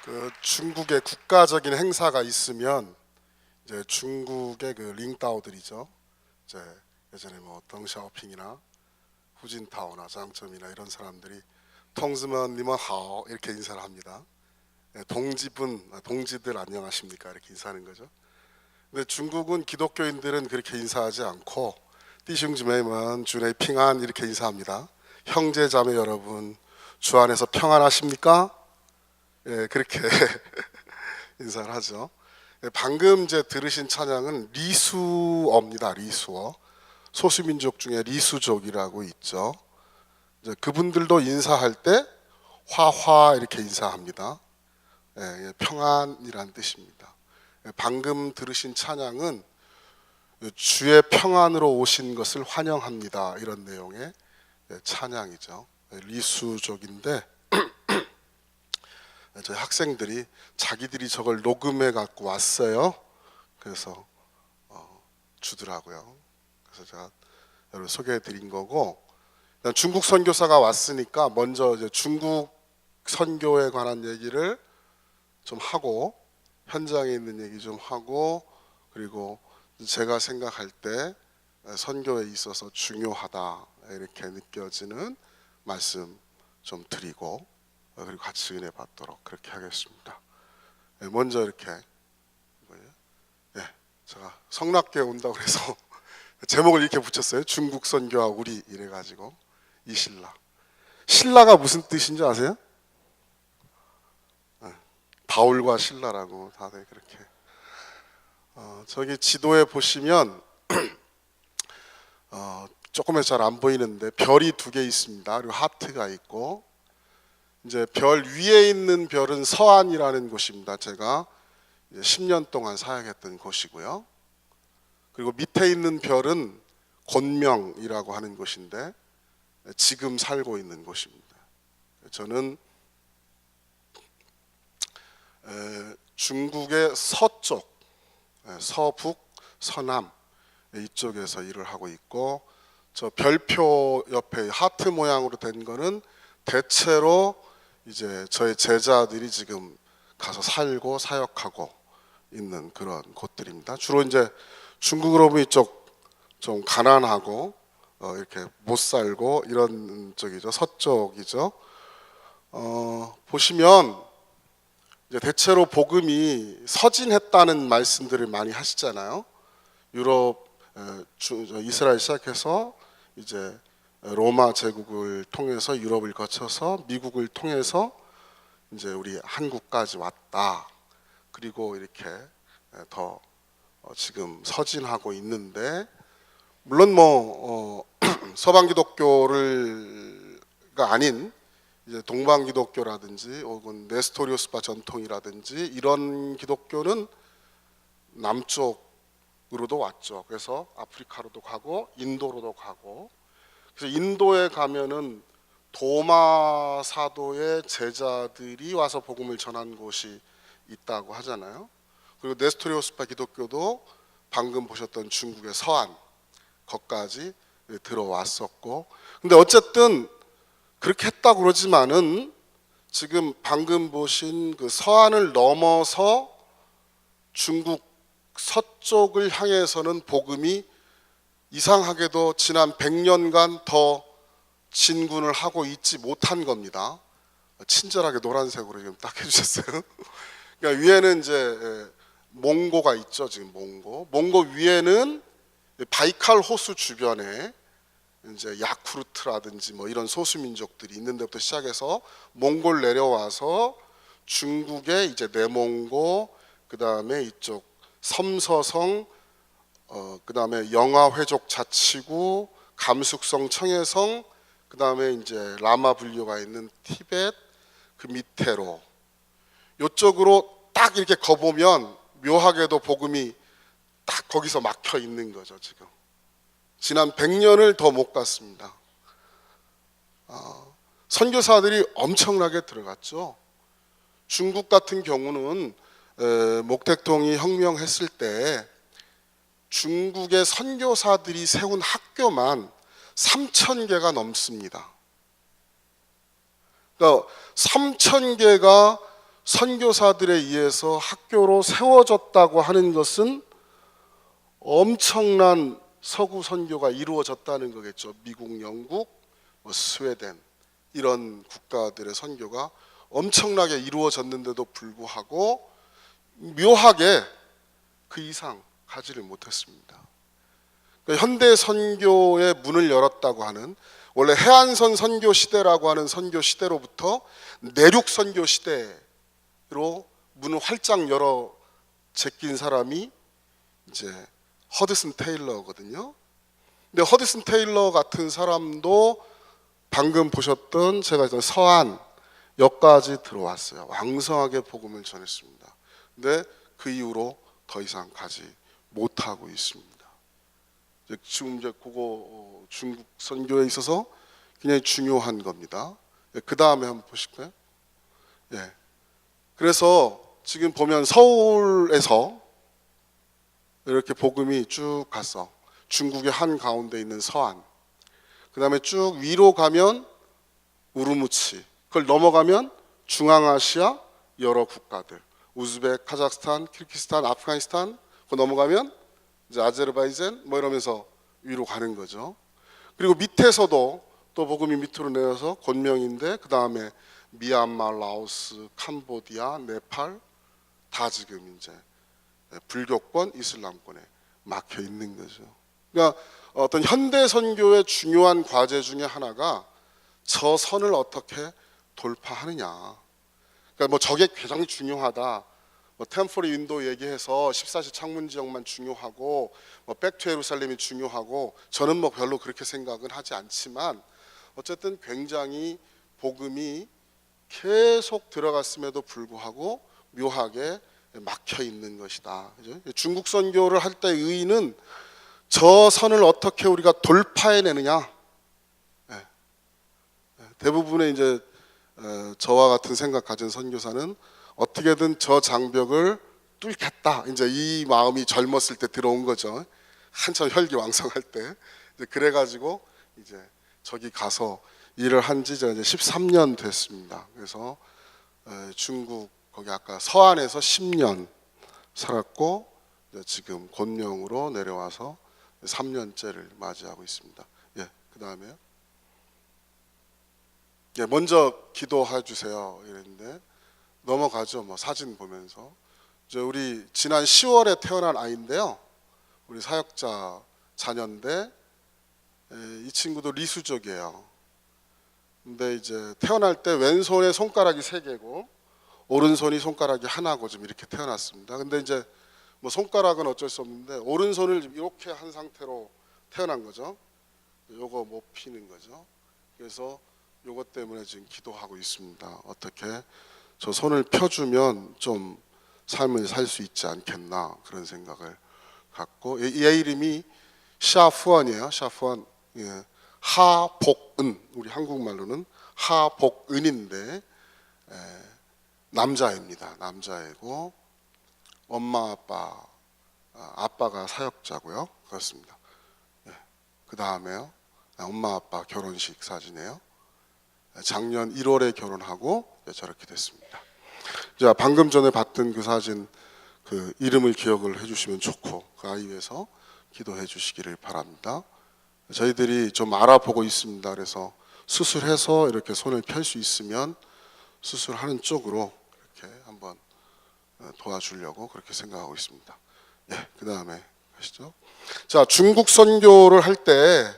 그 중국의 국가적인 행사가 있으면 이제 중국의 그 링다오들이죠. 이제 예전에 뭐 덩샤오핑이나 후진타오나 장점이나 이런 사람들이 통즈먼 니먼하오 이렇게 인사를 합니다. 동지들 안녕하십니까 이렇게 인사하는 거죠. 근데 중국은 기독교인들은 그렇게 인사하지 않고 띠슝지메이먼 주네 핑안 이렇게 인사합니다. 형제자매 여러분 주 안에서 평안하십니까? 예, 그렇게 인사를 하죠. 방금 이제 들으신 찬양은 리수어입니다. 리수어. 소수민족 중에 리수족이라고 있죠. 이제 그분들도 인사할 때 화화 이렇게 인사합니다. 예, 평안이란 뜻입니다. 방금 들으신 찬양은 주의 평안으로 오신 것을 환영합니다, 이런 내용의 찬양이죠. 리수족인데 저희 학생들이 자기들이 저걸 녹음해 갖고 왔어요. 그래서 주더라고요. 그래서 제가 여러분 소개해 드린 거고, 중국 선교사가 왔으니까 먼저 이제 중국 선교에 관한 얘기를 좀 하고, 현장에 있는 얘기 좀 하고, 그리고 제가 생각할 때 선교에 있어서 중요하다 이렇게 느껴지는 말씀 좀 드리고, 그리고 같이 은혜 받도록 그렇게 하겠습니다. 먼저 이렇게 제가 성락교에 온다고 그래서 제목을 이렇게 붙였어요. 중국 선교와 우리 이래가지고 이실라. 실라가 무슨 뜻인지 아세요? 바울과 실라라고 다들 그렇게. 저기 지도에 보시면 조금은 잘 안 보이는데 별이 2개 있습니다. 그리고 하트가 있고, 이제 별 위에 있는 별은 서안이라는 곳입니다. 제가 10년 동안 사역했던 곳이고요. 그리고 밑에 있는 별은 곤명이라고 하는 곳인데 지금 살고 있는 곳입니다. 저는 중국의 서쪽, 서북, 서남 이쪽에서 일을 하고 있고, 저 별표 옆에 하트 모양으로 된 거는 대체로 이제 저의 제자들이 지금 가서 살고 사역하고 있는 그런 곳들입니다. 주로 이제 중국으로 보면 이쪽 좀 가난하고 이렇게 못 살고 이런 쪽이죠. 서쪽이죠. 보시면 이제 대체로 복음이 서진했다는 말씀들을 많이 하시잖아요. 유럽, 이스라엘 시작해서 이제 로마 제국을 통해서 유럽을 거쳐서 미국을 통해서 이제 우리 한국까지 왔다. 그리고 이렇게 더 지금 서진하고 있는데, 물론 뭐 서방 기독교가 아닌 이제 동방 기독교라든지 혹은 네스토리오스파 전통이라든지 이런 기독교는 남쪽으로도 왔죠. 그래서 아프리카로도 가고 인도로도 가고, 그래서 인도에 가면은 도마 사도의 제자들이 와서 복음을 전한 곳이 있다고 하잖아요. 그리고 네스토리오스파 기독교도 방금 보셨던 중국의 서안 거기까지 들어왔었고, 근데 어쨌든 그렇게 했다고 그러지만은 지금 방금 보신 그 서안을 넘어서 중국 서쪽을 향해서는 복음이 이상하게도 지난 100년간 더 진군을 하고 있지 못한 겁니다. 친절하게 노란색으로 지금 딱 해주셨어요. 그러니까 위에는 이제 몽고가 있죠. 지금 몽고 위에는 바이칼 호수 주변에 이제 야쿠르트라든지 뭐 이런 소수 민족들이 있는 데부터 시작해서 몽골 내려와서 중국의 이제 내몽고, 그 다음에 이쪽 섬서성, 그 다음에 영화회족 자치구, 감숙성 청해성, 그 다음에 이제 라마 불교가 있는 티벳, 그 밑에로 이쪽으로 딱 이렇게 거보면 묘하게도 복음이 딱 거기서 막혀 있는 거죠. 지금 지난 100년을 더 못 갔습니다. 선교사들이 엄청나게 들어갔죠. 중국 같은 경우는 목택동이 혁명했을 때 중국의 선교사들이 세운 학교만 3,000개가 넘습니다. 그러니까 3,000개가 선교사들에 의해서 학교로 세워졌다고 하는 것은 엄청난 서구 선교가 이루어졌다는 거겠죠. 미국, 영국, 스웨덴 이런 국가들의 선교가 엄청나게 이루어졌는데도 불구하고 묘하게 그 이상 가지를 못했습니다. 그러니까 현대 선교의 문을 열었다고 하는, 원래 해안선 선교 시대라고 하는 선교 시대로부터 내륙 선교 시대로 문을 활짝 열어 제낀 사람이 이제 허드슨 테일러거든요. 근데 허드슨 테일러 같은 사람도 방금 보셨던 제가 서안 여기까지 들어왔어요. 왕성하게 복음을 전했습니다. 근데 그 이후로 더 이상 가지 못하고 있습니다. 지금 이제 그거 중국 선교에 있어서 굉장히 중요한 겁니다. 그 다음에 한번 보실까요? 예. 그래서 지금 보면 서울에서 이렇게 복음이 쭉 갔어. 중국의 한 가운데 있는 서안. 그 다음에 쭉 위로 가면 우르무치. 그걸 넘어가면 중앙아시아 여러 국가들. 우즈벡, 카자흐스탄, 키르기스탄, 아프가니스탄. 그거 넘어가면 이제 아제르바이잔 뭐 이러면서 위로 가는 거죠. 그리고 밑에서도 또 복음이 밑으로 내려서 곤명인데 그 다음에 미얀마, 라오스, 캄보디아, 네팔 다 지금 이제 불교권, 이슬람권에 막혀 있는 거죠. 그러니까 어떤 현대 선교의 중요한 과제 중에 하나가 저 선을 어떻게 돌파하느냐. 그러니까 뭐 저게 굉장히 중요하다. 뭐 템플 윈도우 얘기해서 14시 창문 지역만 중요하고 뭐 백투 예루살렘이 중요하고 저는 뭐 별로 그렇게 생각은 하지 않지만 어쨌든 굉장히 복음이 계속 들어갔음에도 불구하고 묘하게 막혀 있는 것이다. 그죠? 중국 선교를 할 때 의의는 저 선을 어떻게 우리가 돌파해내느냐. 대부분의 이제 저와 같은 생각 가진 선교사는 어떻게든 저 장벽을 뚫겠다. 이제 이 마음이 젊었을 때 들어온 거죠. 한참 혈기왕성할 때. 이제 그래가지고 이제 저기 가서 일을 한지 이제 13년 됐습니다. 그래서 중국 거기 아까 서안에서 10년 살았고 지금 곤명으로 내려와서 3년째를 맞이하고 있습니다. 예, 그 다음에요. 예, 먼저 기도해 주세요. 이랬는데 넘어가죠. 뭐 사진 보면서 이제 우리 지난 10월에 태어난 아이인데요. 우리 사역자 자녀인데 이 친구도 리수족이에요. 근데 이제 태어날 때 왼손에 손가락이 3개고 오른손이 손가락이 하나고 좀 이렇게 태어났습니다. 근데 이제 뭐 손가락은 어쩔 수 없는데 오른손을 이렇게 한 상태로 태어난 거죠. 요거 못 피는 거죠. 그래서 요것 때문에 지금 기도하고 있습니다. 어떻게 저 손을 펴주면 좀 삶을 살 수 있지 않겠나 그런 생각을 갖고 얘 이름이 샤푸안이에요. 샤푸안. 예. 하복은 우리 한국말로는 하복은인데 남자입니다. 남자이고 엄마 아빠가 사역자고요. 그렇습니다. 예. 그 다음에요. 엄마 아빠 결혼식 사진이에요. 작년 1월에 결혼하고 저렇게 됐습니다. 자, 방금 전에 봤던 그 사진 그 이름을 기억을 해주시면 좋고 그 아이 위해서 기도해 주시기를 바랍니다. 저희들이 좀 알아보고 있습니다. 그래서 수술해서 이렇게 손을 펼 수 있으면 수술하는 쪽으로 이렇게 한번 도와주려고 그렇게 생각하고 있습니다. 예, 그 다음에 가시죠. 자, 중국 선교를 할 때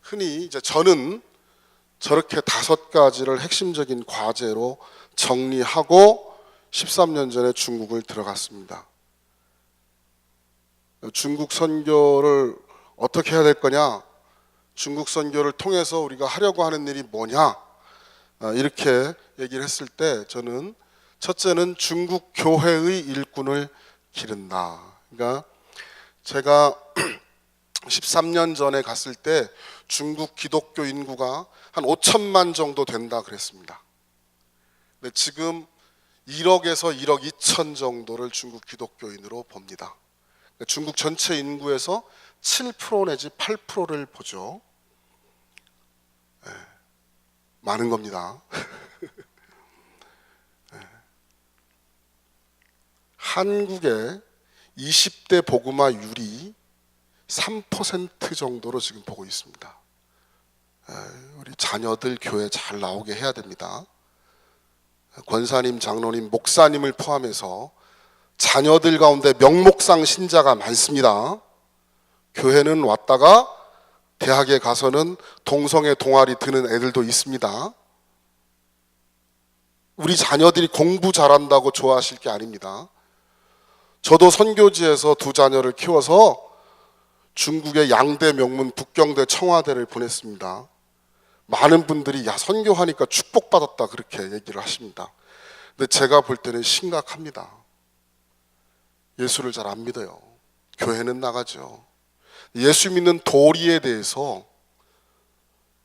흔히 이제 저는 저렇게 5가지를 핵심적인 과제로 정리하고 13년 전에 중국을 들어갔습니다. 중국 선교를 어떻게 해야 될 거냐? 중국 선교를 통해서 우리가 하려고 하는 일이 뭐냐? 이렇게 얘기를 했을 때 저는 첫째는 중국 교회의 일꾼을 기른다. 그러니까 제가 13년 전에 갔을 때 중국 기독교 인구가 한 5천만 정도 된다 그랬습니다. 근데 지금 1억에서 1억 2천 정도를 중국 기독교인으로 봅니다. 그러니까 중국 전체 인구에서 7% 내지 8%를 보죠. 네, 많은 겁니다. 네. 한국의 20대 복음화율이 3% 정도로 지금 보고 있습니다. 우리 자녀들 교회 잘 나오게 해야 됩니다. 권사님, 장로님, 목사님을 포함해서 자녀들 가운데 명목상 신자가 많습니다. 교회는 왔다가 대학에 가서는 동성애 동아리 드는 애들도 있습니다. 우리 자녀들이 공부 잘한다고 좋아하실 게 아닙니다. 저도 선교지에서 2 자녀를 키워서 중국의 양대 명문 북경대 청와대를 보냈습니다. 많은 분들이 야 선교하니까 축복받았다 그렇게 얘기를 하십니다. 근데 제가 볼 때는 심각합니다. 예수를 잘 안 믿어요. 교회는 나가죠. 예수 믿는 도리에 대해서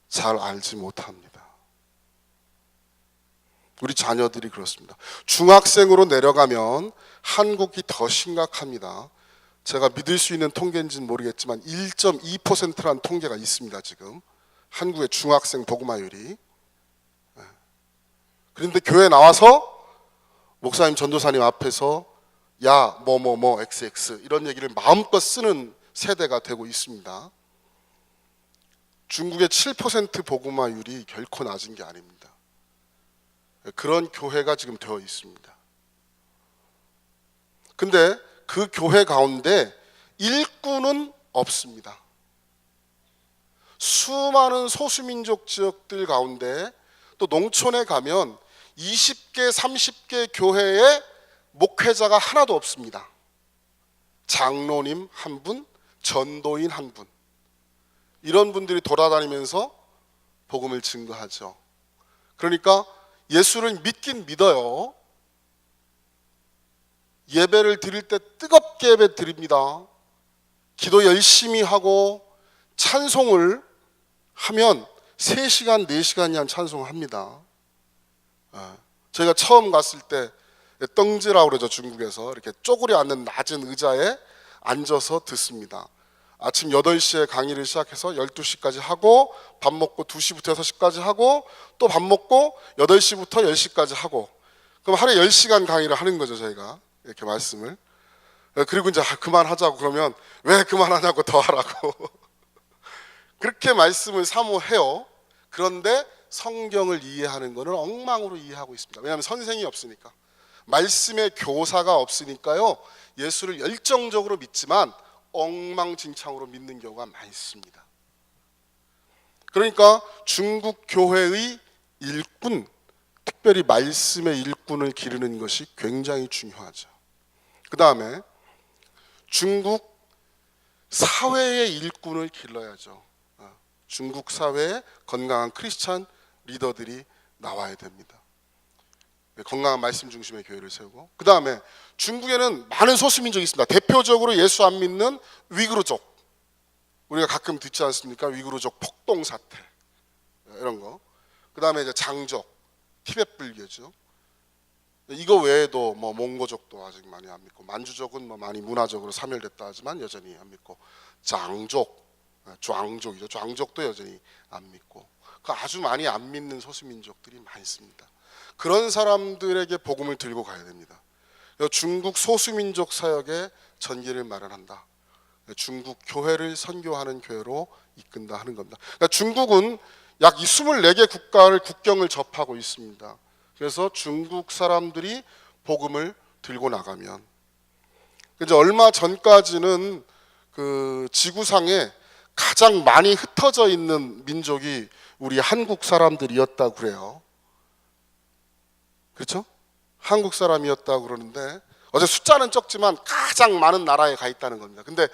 잘 알지 못합니다. 우리 자녀들이 그렇습니다. 중학생으로 내려가면 한국이 더 심각합니다. 제가 믿을 수 있는 통계인지는 모르겠지만 1.2%라는 통계가 있습니다. 지금 한국의 중학생 복음화율이. 그런데 교회 나와서 목사님 전도사님 앞에서 야 뭐뭐뭐 XX 이런 얘기를 마음껏 쓰는 세대가 되고 있습니다. 중국의 7% 복음화율이 결코 낮은 게 아닙니다. 그런 교회가 지금 되어 있습니다. 근데 그 교회 가운데 일꾼은 없습니다. 수많은 소수민족 지역들 가운데 또 농촌에 가면 20개, 30개 교회에 목회자가 하나도 없습니다. 장로님 한 분, 전도인 한 분. 이런 분들이 돌아다니면서 복음을 증거하죠. 그러니까 예수를 믿긴 믿어요. 예배를 드릴 때 뜨겁게 예배 드립니다. 기도 열심히 하고 찬송을 하면 3시간, 4시간이 한 찬송을 합니다. 저희가 처음 갔을 때 떵지라고 그러죠. 중국에서 이렇게 쪼그려 앉는 낮은 의자에 앉아서 듣습니다. 아침 8시에 강의를 시작해서 12시까지 하고 밥 먹고 2시부터 6시까지 하고 또 밥 먹고 8시부터 10시까지 하고 그럼 하루에 10시간 강의를 하는 거죠. 저희가 이렇게 말씀을. 그리고 이제 그만하자고 그러면 왜 그만하냐고 더 하라고 그렇게 말씀을 사모해요. 그런데 성경을 이해하는 것은 엉망으로 이해하고 있습니다. 왜냐하면 선생이 없으니까. 말씀의 교사가 없으니까요. 예수를 열정적으로 믿지만 엉망진창으로 믿는 경우가 많습니다. 그러니까 중국 교회의 일꾼, 특별히 말씀의 일꾼을 기르는 것이 굉장히 중요하죠. 그 다음에 중국 사회의 일꾼을 길러야죠. 중국 사회에 건강한 크리스찬 리더들이 나와야 됩니다. 건강한 말씀 중심의 교회를 세우고 그 다음에 중국에는 많은 소수민족이 있습니다. 대표적으로 예수 안 믿는 위구르족, 우리가 가끔 듣지 않습니까? 위구르족 폭동 사태 이런 거. 그 다음에 이제 장족, 티베트 불교죠. 이거 외에도 뭐 몽고족도 아직 많이 안 믿고 만주족은 뭐 많이 문화적으로 사멸됐다 하지만 여전히 안 믿고 장족, 좌앙족이죠. 좌앙족도 여전히 안 믿고 그 아주 많이 안 믿는 소수민족들이 많습니다. 그런 사람들에게 복음을 들고 가야 됩니다. 중국 소수민족 사역에 전기를 마련한다. 중국 교회를 선교하는 교회로 이끈다 하는 겁니다. 그러니까 중국은 약 24개 국경을 접하고 있습니다. 그래서 중국 사람들이 복음을 들고 나가면 이제 얼마 전까지는 그 지구상에 가장 많이 흩어져 있는 민족이 우리 한국 사람들이었다고 그래요. 그렇죠? 한국 사람이었다고 그러는데 어제 숫자는 적지만 가장 많은 나라에 가 있다는 겁니다. 근데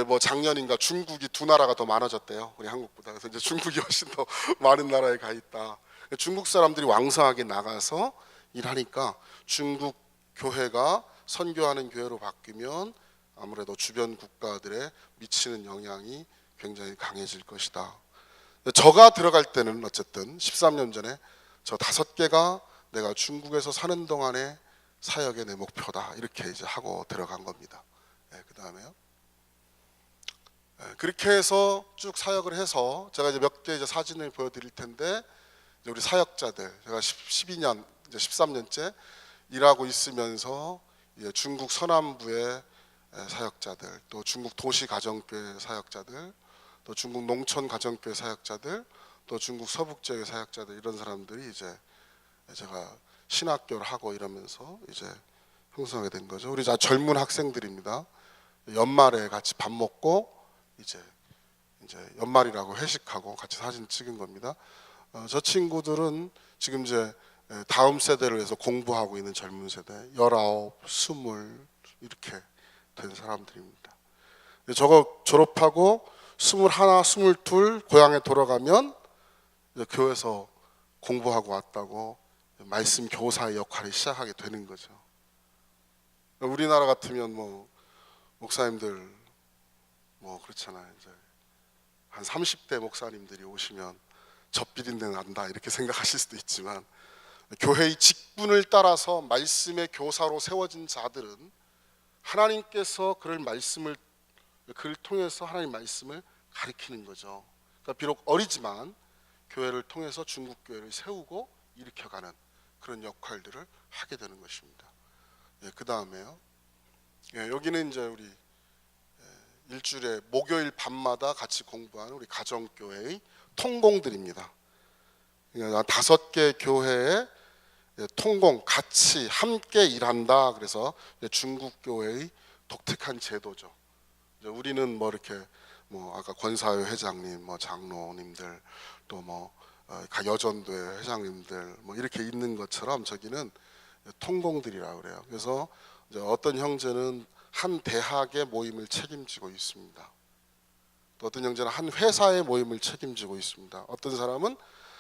뭐 작년인가 중국이 2나라가 더 많아졌대요. 우리 한국보다. 그래서 이제 중국이 훨씬 더 많은 나라에 가 있다. 중국 사람들이 왕성하게 나가서 일하니까 중국 교회가 선교하는 교회로 바뀌면 아무래도 주변 국가들에 미치는 영향이 굉장히 강해질 것이다. 저가 들어갈 때는 어쨌든 13년 전에 저 5개가 내가 중국에서 사는 동안에 사역의 내 목표다 이렇게 이제 하고 들어간 겁니다. 그 다음에요. 그렇게 해서 쭉 사역을 해서 제가 이제 몇 개 이제 사진을 보여드릴 텐데 이제 우리 사역자들 제가 12년 이제 13년째 일하고 있으면서 이제 중국 서남부의 사역자들, 또 중국 도시 가정교회 사역자들, 또 중국 농촌 가정교회 사역자들, 또 중국 서북 지역의 사역자들 이런 사람들이 이제 제가 신학교를 하고 이러면서 이제 형성하게 된 거죠. 우리 젊은 학생들입니다. 연말에 같이 밥 먹고 이제 연말이라고 회식하고 같이 사진 찍은 겁니다. 저 친구들은 지금 이제 다음 세대를 위해서 공부하고 있는 젊은 세대 19, 20 이렇게 된 사람들입니다. 저거 졸업하고 21, 22 고향에 돌아가면 이제 교회에서 공부하고 왔다고 말씀 교사의 역할을 시작하게 되는 거죠. 우리나라 같으면 뭐 목사님들 뭐 그렇잖아요. 이제 한 30대 목사님들이 오시면 젖비린내 난다 이렇게 생각하실 수도 있지만, 교회의 직분을 따라서 말씀의 교사로 세워진 자들은 하나님께서 그를 통해서 하나님 말씀을 가리키는 거죠. 그러니까 비록 어리지만 교회를 통해서 중국 교회를 세우고 일으켜가는 그런 역할들을 하게 되는 것입니다. 그 다음에요. 여기는 이제 우리 일주일에 목요일 밤마다 같이 공부하는 우리 가정교회의 통공들입니다. 그러니까 5개 교회의 통공 같이 함께 일한다. 그래서 중국 교회의 독특한 제도죠. 우리는 뭐 이렇게 뭐 아까 권사회 회장님, 뭐 장로님들, 또 뭐 여전도회 회장님들 뭐 이렇게 있는 것처럼 저기는 통공들이라고 그래요. 그래서 이제 어떤 형제는 한 대학의 모임을 책임지고 있습니다. 또 어떤 형제는 한 회사의 모임을 책임지고 있습니다. 어떤 사람은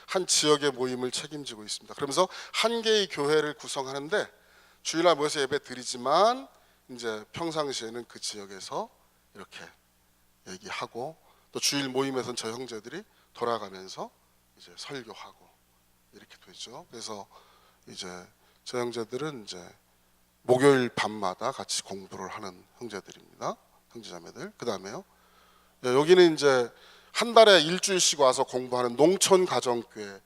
한 지역의 모임을 책임지고 있습니다. 그러면서 한 개의 교회를 구성하는데 주일날 모여서 예배 드리지만 이제 평상시에는 그 지역에서 이렇게 얘기하고, 또 주일 모임에서는 저 형제들이 돌아가면서 이제 설교하고 이렇게 되죠. 그래서 이제 저 형제들은 이제 목요일 밤마다 같이 공부를 하는 형제들입니다. 형제자매들. 그 다음에요. 여기는 이제 한 달에 일주일씩 와서 공부하는 농촌 가정교회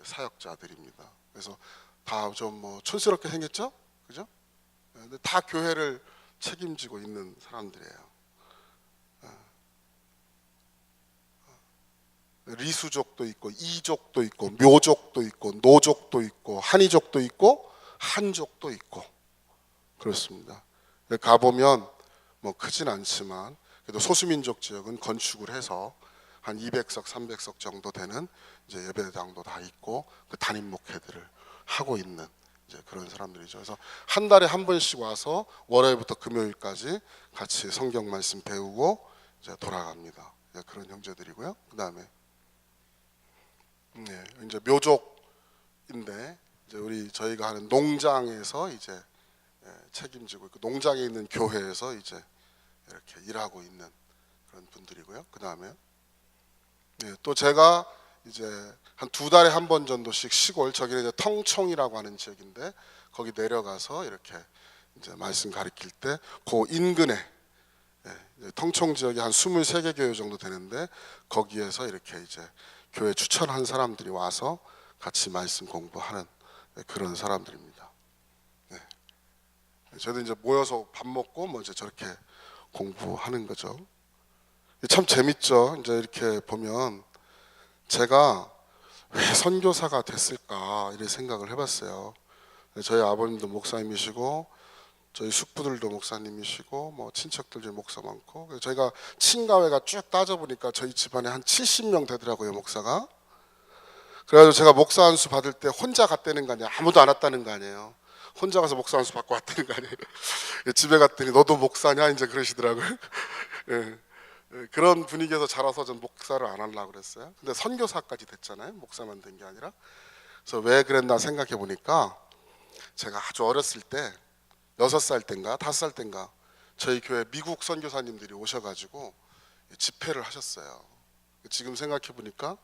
사역자들입니다. 그래서 다 좀 뭐 촌스럽게 생겼죠, 그죠? 근데 다 교회를 책임지고 있는 사람들이에요. 리수족도 있고 이족도 있고 묘족도 있고 노족도 있고 한이족도 있고 한족도 있고 그렇습니다. 가보면 뭐 크진 않지만 그래도 소수민족 지역은 건축을 해서 한 200석, 300석 정도 되는 이제 예배당도 다 있고 그 담임 목회들을 하고 있는 이제 그런 사람들이죠. 그래서 한 달에 한 번씩 와서 월요일부터 금요일까지 같이 성경 말씀 배우고 이제 돌아갑니다. 그런 형제들이고요. 그 다음에 이제 묘족인데 이제 저희가 하는 농장에서 이제 책임지고 있고 농장에 있는 교회에서 이제 이렇게 일하고 있는 그런 분들이고요. 그 다음에 또 제가 이제 한 2달에 한 번 정도씩 시골, 저기는 이제 텅총이라고 하는 지역인데 거기 내려가서 이렇게 이제 말씀 가르칠 때 그 인근에 텅총 지역이 한 23개 교회 정도 되는데 거기에서 이렇게 이제 교회 추천한 사람들이 와서 같이 말씀 공부하는 그런 사람들입니다. 저희도 이제 모여서 밥 먹고 뭐 이제 저렇게 공부하는 거죠. 참 재밌죠. 이제 이렇게 보면 제가 왜 선교사가 됐을까 이런 생각을 해봤어요. 저희 아버님도 목사님이시고 저희 숙부들도 목사님이시고 뭐 친척들 중에 목사 많고, 그래서 저희가 친가회가 쭉 따져보니까 저희 집안에 한 70명 되더라고요, 목사가. 그래가지고 제가 목사 안수 받을 때 혼자 갔다는 거 아니에요. 아무도 안 왔다는 거 아니에요. 혼자 가서 목사 안수 받고 왔다는 거 아니에요. 집에 갔더니 너도 목사냐 이제 그러시더라고요. 그런 분위기에서 자라서 전 목사를 안 하려고 그랬어요. 근데 선교사까지 됐잖아요, 목사만 된 게 아니라. 그래서 왜 그랬나 생각해 보니까 제가 아주 어렸을 때 6살 땐가 5살 땐가 저희 교회 미국 선교사님들이 오셔가지고 집회를 하셨어요. 지금 생각해 보니까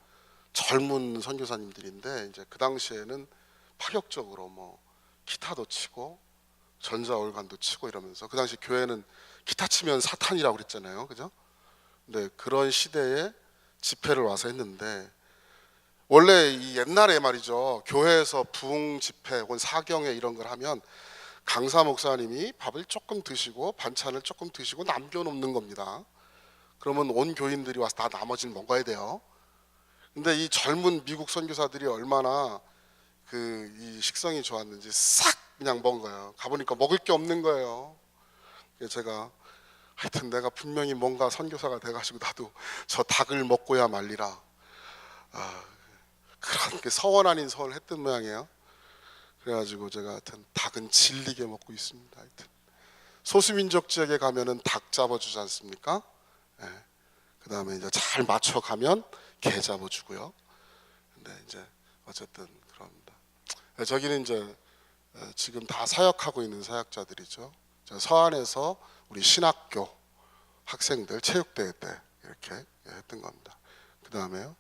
젊은 선교사님들인데 이제 그 당시에는 파격적으로 뭐 기타도 치고 전자올간도 치고 이러면서, 그 당시 교회는 기타 치면 사탄이라고 그랬잖아요, 그죠? 근데 그런 시대에 집회를 와서 했는데, 원래 이 옛날에 말이죠, 교회에서 부흥 집회 혹은 사경회 이런 걸 하면 강사 목사님이 밥을 조금 드시고 반찬을 조금 드시고 남겨놓는 겁니다. 그러면 온 교인들이 와서 다 나머지는 먹어야 돼요. 근데 이 젊은 미국 선교사들이 얼마나 이 식성이 좋았는지 싹 그냥 먹은 거예요. 가보니까 먹을 게 없는 거예요. 그래서 제가 하여튼 내가 분명히 뭔가 선교사가 돼가지고 나도 저 닭을 먹고야 말리라, 그런 서원 아닌 서원을 했던 모양이에요. 그래가지고 제가 하여튼 닭은 질리게 먹고 있습니다. 하여튼 소수민족 지역에 가면은 닭 잡아주지 않습니까? 그 다음에 이제 잘 맞춰가면 개 잡아주고요. 근데 이제 어쨌든 그럽니다. 저기는 이제 지금 다 사역하고 있는 사역자들이죠. 서안에서 우리 신학교 학생들 체육대회 때 이렇게 했던 겁니다. 그 다음에요.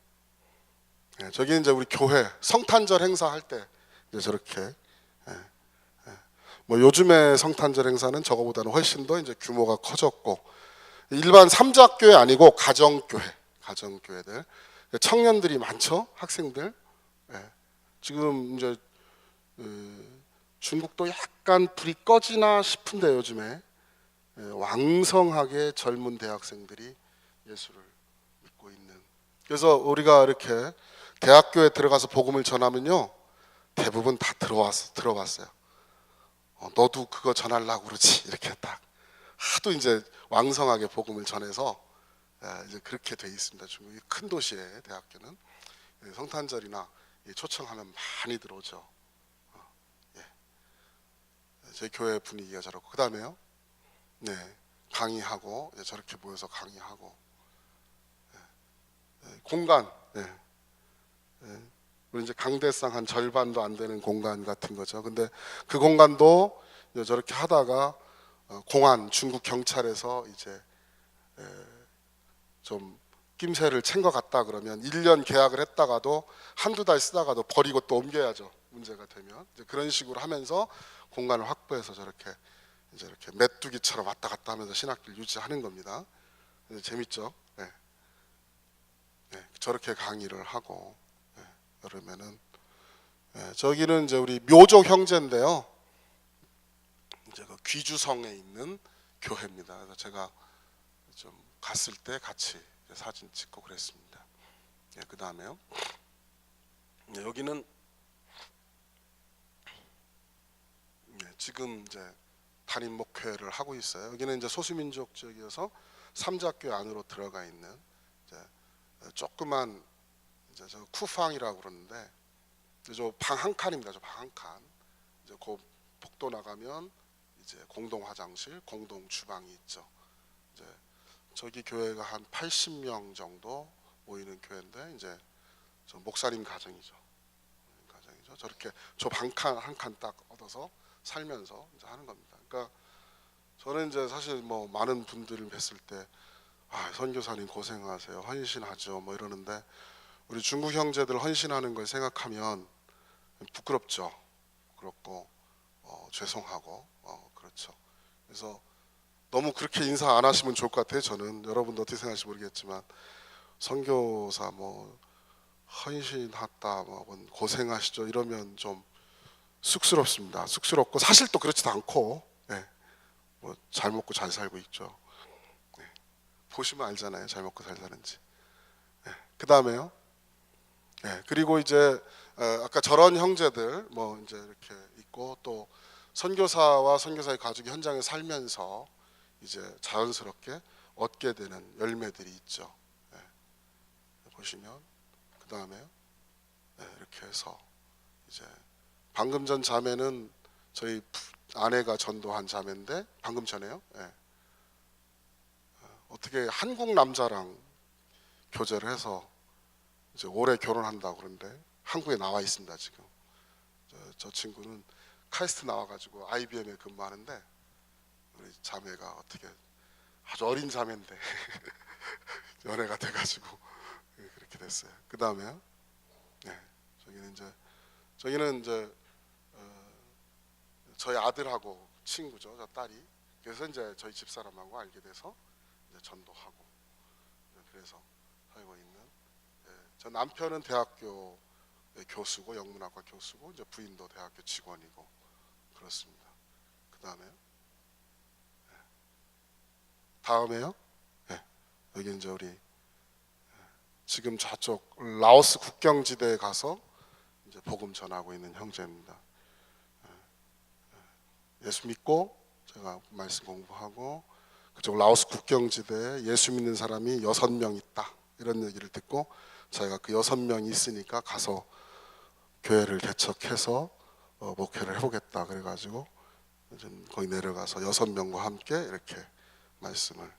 저기 이제 우리 교회 성탄절 행사할 때 이제 저렇게 뭐 요즘의 성탄절 행사는 저거보다는 훨씬 더 이제 규모가 커졌고 일반 삼자교회 아니고 가정교회들 청년들이 많죠, 학생들. 지금 이제 중국도 약간 불이 꺼지나 싶은데 요즘에 왕성하게 젊은 대학생들이 예수를 믿고 있는. 그래서 우리가 이렇게 대학교에 들어가서 복음을 전하면요 대부분 다 들어봤어요. 너도 그거 전하려고 그러지 이렇게 딱 하도 이제 왕성하게 복음을 전해서 이제 그렇게 돼 있습니다. 중국이 큰 도시의 대학교는 성탄절이나 초청하면 많이 들어오죠. 제 교회 분위기가 저렇고 그 다음에요. 강의하고 저렇게 모여서 강의하고 공간. 우리 이제 강대상 한 절반도 안 되는 공간 같은 거죠. 근데 그 공간도 저렇게 하다가 공안 중국 경찰에서 이제 좀 낌새를 챈 것 같다 그러면 1년 계약을 했다가도 한두 달 쓰다가도 버리고 또 옮겨야죠. 문제가 되면 이제 그런 식으로 하면서 공간을 확보해서 저렇게 이제 이렇게 메뚜기처럼 왔다 갔다 하면서 신학교를 유지하는 겁니다. 재밌죠? 저렇게 강의를 하고 그러면은 저기는 이제 우리 묘족 형제인데요. 이제 그 귀주성에 있는 교회입니다. 그래서 제가 좀 갔을 때 같이 사진 찍고 그랬습니다. 그 다음에요. 여기는 지금 이제 담임 목회를 하고 있어요. 여기는 이제 소수민족 지역이어서 삼자교회 안으로 들어가 있는 이제 조그만 이제 저 쿠팡이라고 그러는데 저 방 한 칸입니다. 저 방 한 칸. 이제 그 복도 나가면 이제 공동 화장실, 공동 주방이 있죠. 이제 저기 교회가 한 80명 정도 모이는 교회인데 이제 저 목사님 가정이죠. 저렇게 저 방 한 칸 딱 얻어서 살면서 이제 하는 겁니다. 그러니까 저는 이제 사실 뭐 많은 분들을 뵀을 때 선교사님 고생하세요, 헌신하죠, 뭐 이러는데 우리 중국 형제들 헌신하는 걸 생각하면 부끄럽죠. 부끄럽고 죄송하고 그렇죠. 그래서 너무 그렇게 인사 안 하시면 좋을 것 같아요. 저는 여러분도 어떻게 생각하실지 모르겠지만 선교사 뭐 헌신했다, 뭐 고생하시죠 이러면 좀 쑥스럽습니다. 쑥스럽고 사실 또 그렇지도 않고 뭐 잘 먹고 잘 살고 있죠. 보시면 알잖아요. 잘 먹고 잘 사는지. 그 다음에요. 그리고 이제 아까 저런 형제들 뭐 이제 이렇게 있고 또 선교사와 선교사의 가족이 현장에 살면서 이제 자연스럽게 얻게 되는 열매들이 있죠. 보시면 그 다음에요. 이렇게 해서 이제 방금 전 자매는 저희 아내가 전도한 자매인데 방금 전에요. 어떻게 한국 남자랑 교제를 해서 이제 올해 결혼한다고 그러는데 한국에 나와 있습니다. 지금 저 친구는 카이스트 나와가지고 IBM에 근무하는데 우리 자매가 어떻게 아주 어린 자매인데 연애가 돼가지고 그렇게 됐어요. 그 다음에요. 저기는 이제 저희 아들하고 친구죠. 저 딸이. 그래서 이제 저희 집사람하고 알게 돼서 이제 전도하고 그래서 살고 있는. 저 남편은 대학교 교수고 영문학과 교수고 이제 부인도 대학교 직원이고 그렇습니다. 그 다음에요. 여기 이제 우리 지금 저쪽 라오스 국경지대에 가서 이제 복음 전하고 있는 형제입니다. 예수 믿고 제가 말씀 공부하고 그쪽 라오스 국경지대에 예수 믿는 사람이 6명 있다 이런 얘기를 듣고 저희가 그 6명이 있으니까 가서 교회를 개척해서 목회를 해보겠다 그래가지고 거기 내려가서 6명과 함께 이렇게 말씀을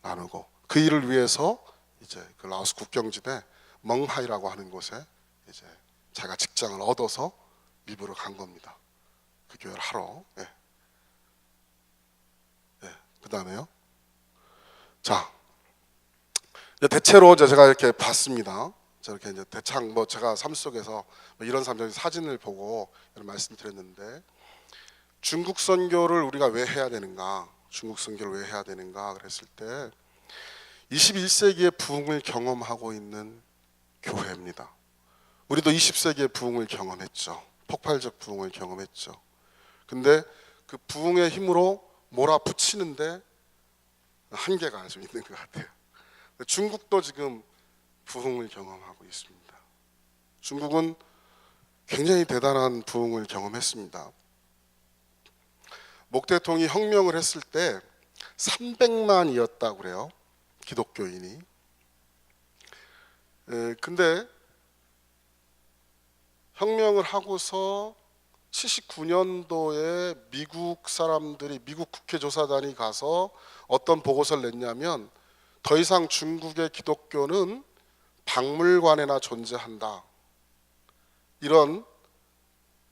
나누고 그 일을 위해서 이제 그 라오스 국경지대 멍하이라고 하는 곳에 이제 자기가 직장을 얻어서 일부러 간 겁니다. 그 교회를 하러. 그 다음에요. 자, 이제 대체로 이제 제가 이렇게 봤습니다. 저렇게 이제 대창 뭐 제가 삶 속에서 뭐 이런 사진을 보고 이런 말씀드렸는데, 중국 선교를 우리가 왜 해야 되는가? 중국 선교를 왜 해야 되는가? 그랬을 때 21세기의 부흥을 경험하고 있는 교회입니다. 우리도 20세기의 부흥을 경험했죠. 폭발적 부흥을 경험했죠. 근데 그 부흥의 힘으로 몰아붙이는데 한계가 좀 있는 것 같아요. 중국도 지금 부흥을 경험하고 있습니다. 중국은 굉장히 대단한 부흥을 경험했습니다. 목대통이 혁명을 했을 때 300만이었다고 그래요, 기독교인이. 근데 혁명을 하고서 79년도에 미국 사람들이, 미국 국회조사단이 가서 어떤 보고서를 냈냐면, 더 이상 중국의 기독교는 박물관에나 존재한다, 이런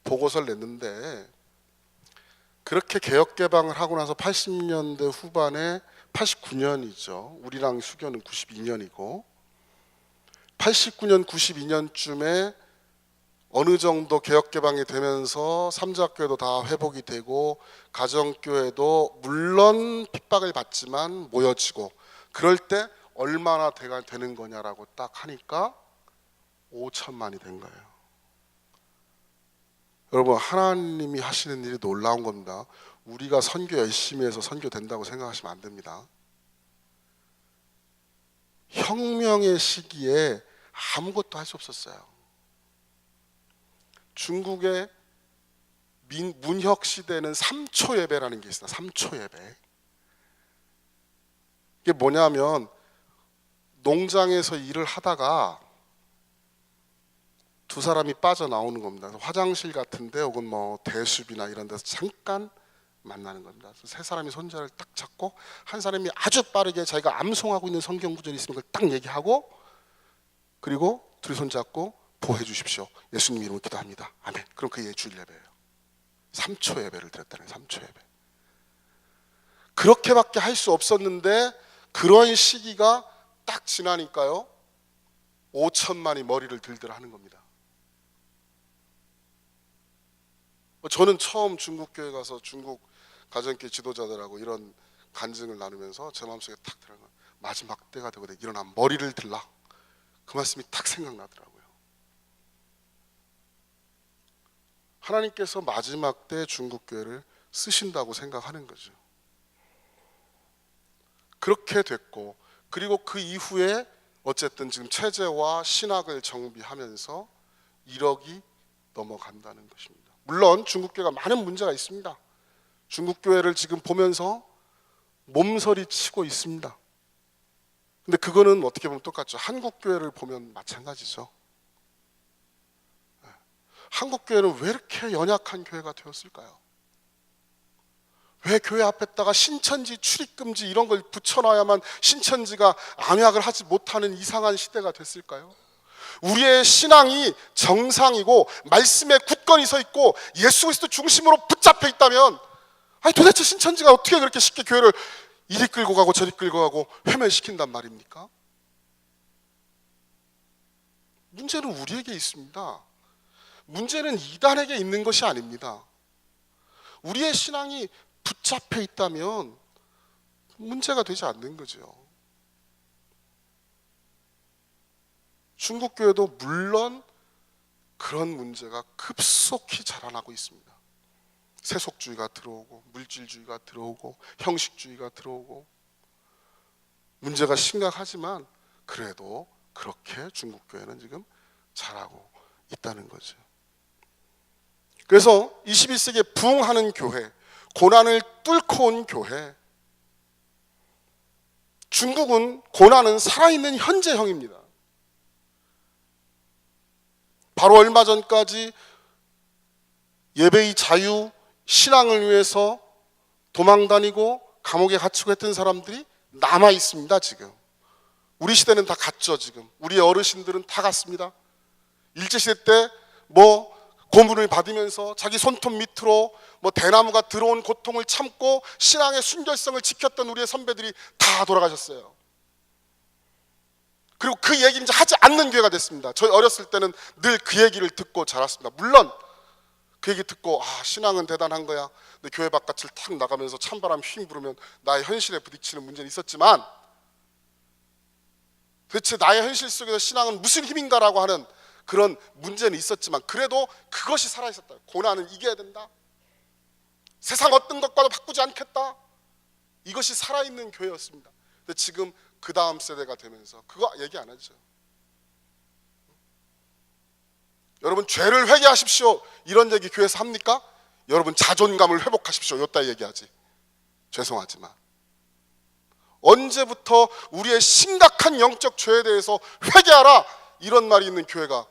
보고서를 냈는데, 그렇게 개혁개방을 하고 나서 80년대 후반에 89년이죠. 우리랑 수교는 92년이고 89년 92년쯤에 어느 정도 개혁개방이 되면서 삼자교회도 다 회복이 되고 가정교회도 물론 핍박을 받지만 모여지고, 그럴 때 얼마나 되는 거냐라고 딱 하니까 5천만이 된 거예요. 여러분, 하나님이 하시는 일이 놀라운 겁니다. 우리가 선교 열심히 해서 선교 된다고 생각하시면 안 됩니다. 혁명의 시기에 아무것도 할 수 없었어요. 중국의 문혁 시대는 3초 예배라는 게 있어요. 3초 예배. 이게 뭐냐면, 농장에서 일을 하다가 두 사람이 빠져나오는 겁니다. 화장실 같은데 혹은 뭐 대숲이나 이런 데서 잠깐 만나는 겁니다. 세 사람이 손자를 딱 잡고, 한 사람이 아주 빠르게 자기가 암송하고 있는 성경 구절이 있으면 그걸 딱 얘기하고, 그리고 둘이 손잡고 보호해 주십시오, 예수님 이름으로 기도합니다, 아멘. 그럼 그게 주일 예배예요. 3초 예배를 드렸다는 거예요. 3초 예배. 그렇게밖에 할 수 없었는데, 그런 시기가 딱 지나니까요 5천만이 머리를 들들 하는 겁니다. 저는 처음 중국 교회 가서 중국 가정교회 지도자들하고 이런 간증을 나누면서 제 마음속에 탁 들어간 거예요. 마지막 때가 되거든 일어나 머리를 들라, 그 말씀이 딱 생각나더라고요. 하나님께서 마지막 때 중국 교회를 쓰신다고 생각하는 거죠. 그렇게 됐고, 그리고 그 이후에 어쨌든 지금 체제와 신학을 정비하면서 1억이 넘어간다는 것입니다. 물론 중국교회가 많은 문제가 있습니다. 중국교회를 지금 보면서 몸서리 치고 있습니다. 근데 그거는 어떻게 보면 똑같죠. 한국교회를 보면 마찬가지죠. 한국교회는 왜 이렇게 연약한 교회가 되었을까요? 왜 교회 앞에다가 신천지 출입금지 이런 걸 붙여놔야만 신천지가 암약을 하지 못하는 이상한 시대가 됐을까요? 우리의 신앙이 정상이고 말씀에 굳건히 서 있고 예수 그리스도 중심으로 붙잡혀 있다면, 아니 도대체 신천지가 어떻게 그렇게 쉽게 교회를 이리 끌고 가고 저리 끌고 가고 회면시킨단 말입니까? 문제는 우리에게 있습니다. 문제는 이단에게 있는 것이 아닙니다. 우리의 신앙이 붙잡혀 있다면 문제가 되지 않는 거죠. 중국 교회도 물론 그런 문제가 급속히 자라나고 있습니다. 세속주의가 들어오고 물질주의가 들어오고 형식주의가 들어오고 문제가 심각하지만, 그래도 그렇게 중국 교회는 지금 자라고 있다는 거죠. 그래서 21세기에 부흥하는 교회, 고난을 뚫고 온 교회, 중국은 고난은 살아있는 현재형입니다. 바로 얼마 전까지 예배의 자유, 신앙을 위해서 도망다니고 감옥에 갇히고 했던 사람들이 남아 있습니다. 지금 우리 시대는 다 갔죠. 지금 우리 어르신들은 다 갔습니다. 일제시대 때 뭐 고문을 받으면서 자기 손톱 밑으로 뭐 대나무가 들어온 고통을 참고 신앙의 순결성을 지켰던 우리의 선배들이 다 돌아가셨어요. 그리고 그 얘기를 이제 하지 않는 교회가 됐습니다. 저희 어렸을 때는 늘 그 얘기를 듣고 자랐습니다. 물론 그 얘기 듣고 신앙은 대단한 거야. 근데 교회 바깥을 탁 나가면서 찬바람 휘 부르면 나의 현실에 부딪히는 문제는 있었지만, 도대체 나의 현실 속에서 신앙은 무슨 힘인가라고 하는 그런 문제는 있었지만, 그래도 그것이 살아있었다. 고난은 이겨야 된다. 세상 어떤 것과도 바꾸지 않겠다. 이것이 살아있는 교회였습니다. 근데 지금 그 다음 세대가 되면서 그거 얘기 안 하죠. 여러분, 죄를 회개하십시오 이런 얘기 교회에서 합니까? 여러분, 자존감을 회복하십시오 요따 얘기하지. 죄송하지만 언제부터 우리의 심각한 영적 죄에 대해서 회개하라 이런 말이 있는 교회가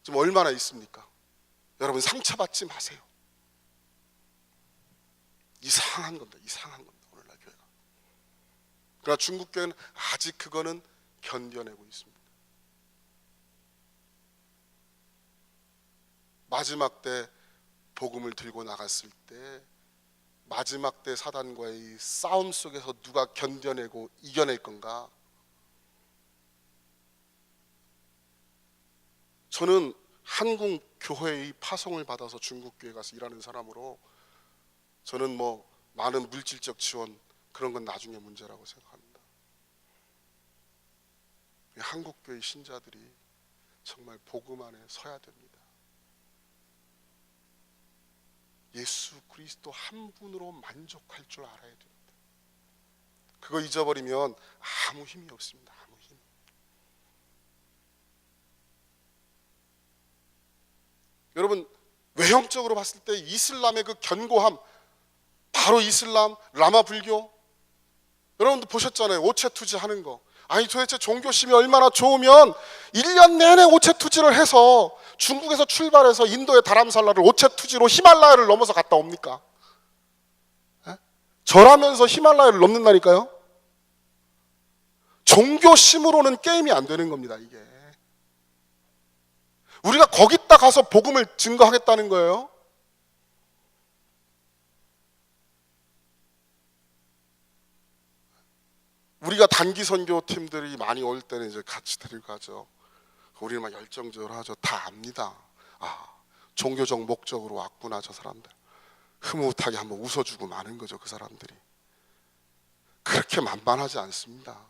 지금 얼마나 있습니까? 여러분, 상처받지 마세요. 이상한 겁니다. 이상한 겁니다, 오늘날 교회가. 그러나 중국 교회는 아직 그거는 견뎌내고 있습니다. 마지막 때 복음을 들고 나갔을 때, 마지막 때 사단과의 싸움 속에서 누가 견뎌내고 이겨낼 건가? 저는 한국 교회의 파송을 받아서 중국 교회 가서 일하는 사람으로 저는 뭐 많은 물질적 지원 그런 건 나중에 문제라고 생각합니다. 한국 교회 신자들이 정말 복음 안에 서야 됩니다. 예수 그리스도 한 분으로 만족할 줄 알아야 됩니다. 그거 잊어버리면 아무 힘이 없습니다. 아무 힘. 여러분, 외형적으로 봤을 때 이슬람의 그 견고함, 바로 이슬람, 라마 불교, 여러분도 보셨잖아요. 오체투지 하는 거. 아니 도대체 종교심이 얼마나 좋으면 1년 내내 오체투지를 해서 중국에서 출발해서 인도의 다람살라를 오체투지로 히말라야를 넘어서 갔다 옵니까? 에? 절하면서 히말라야를 넘는다니까요. 종교심으로는 게임이 안 되는 겁니다. 이게 우리가 거기다 가서 복음을 증거하겠다는 거예요. 우리가 단기 선교 팀들이 많이 올 때는 이제 같이 데리고 가죠. 우리는 막 열정적으로 하죠. 다 압니다. 종교적 목적으로 왔구나 저 사람들. 흐뭇하게 한번 웃어주고 마는 거죠. 그 사람들이. 그렇게 만만하지 않습니다.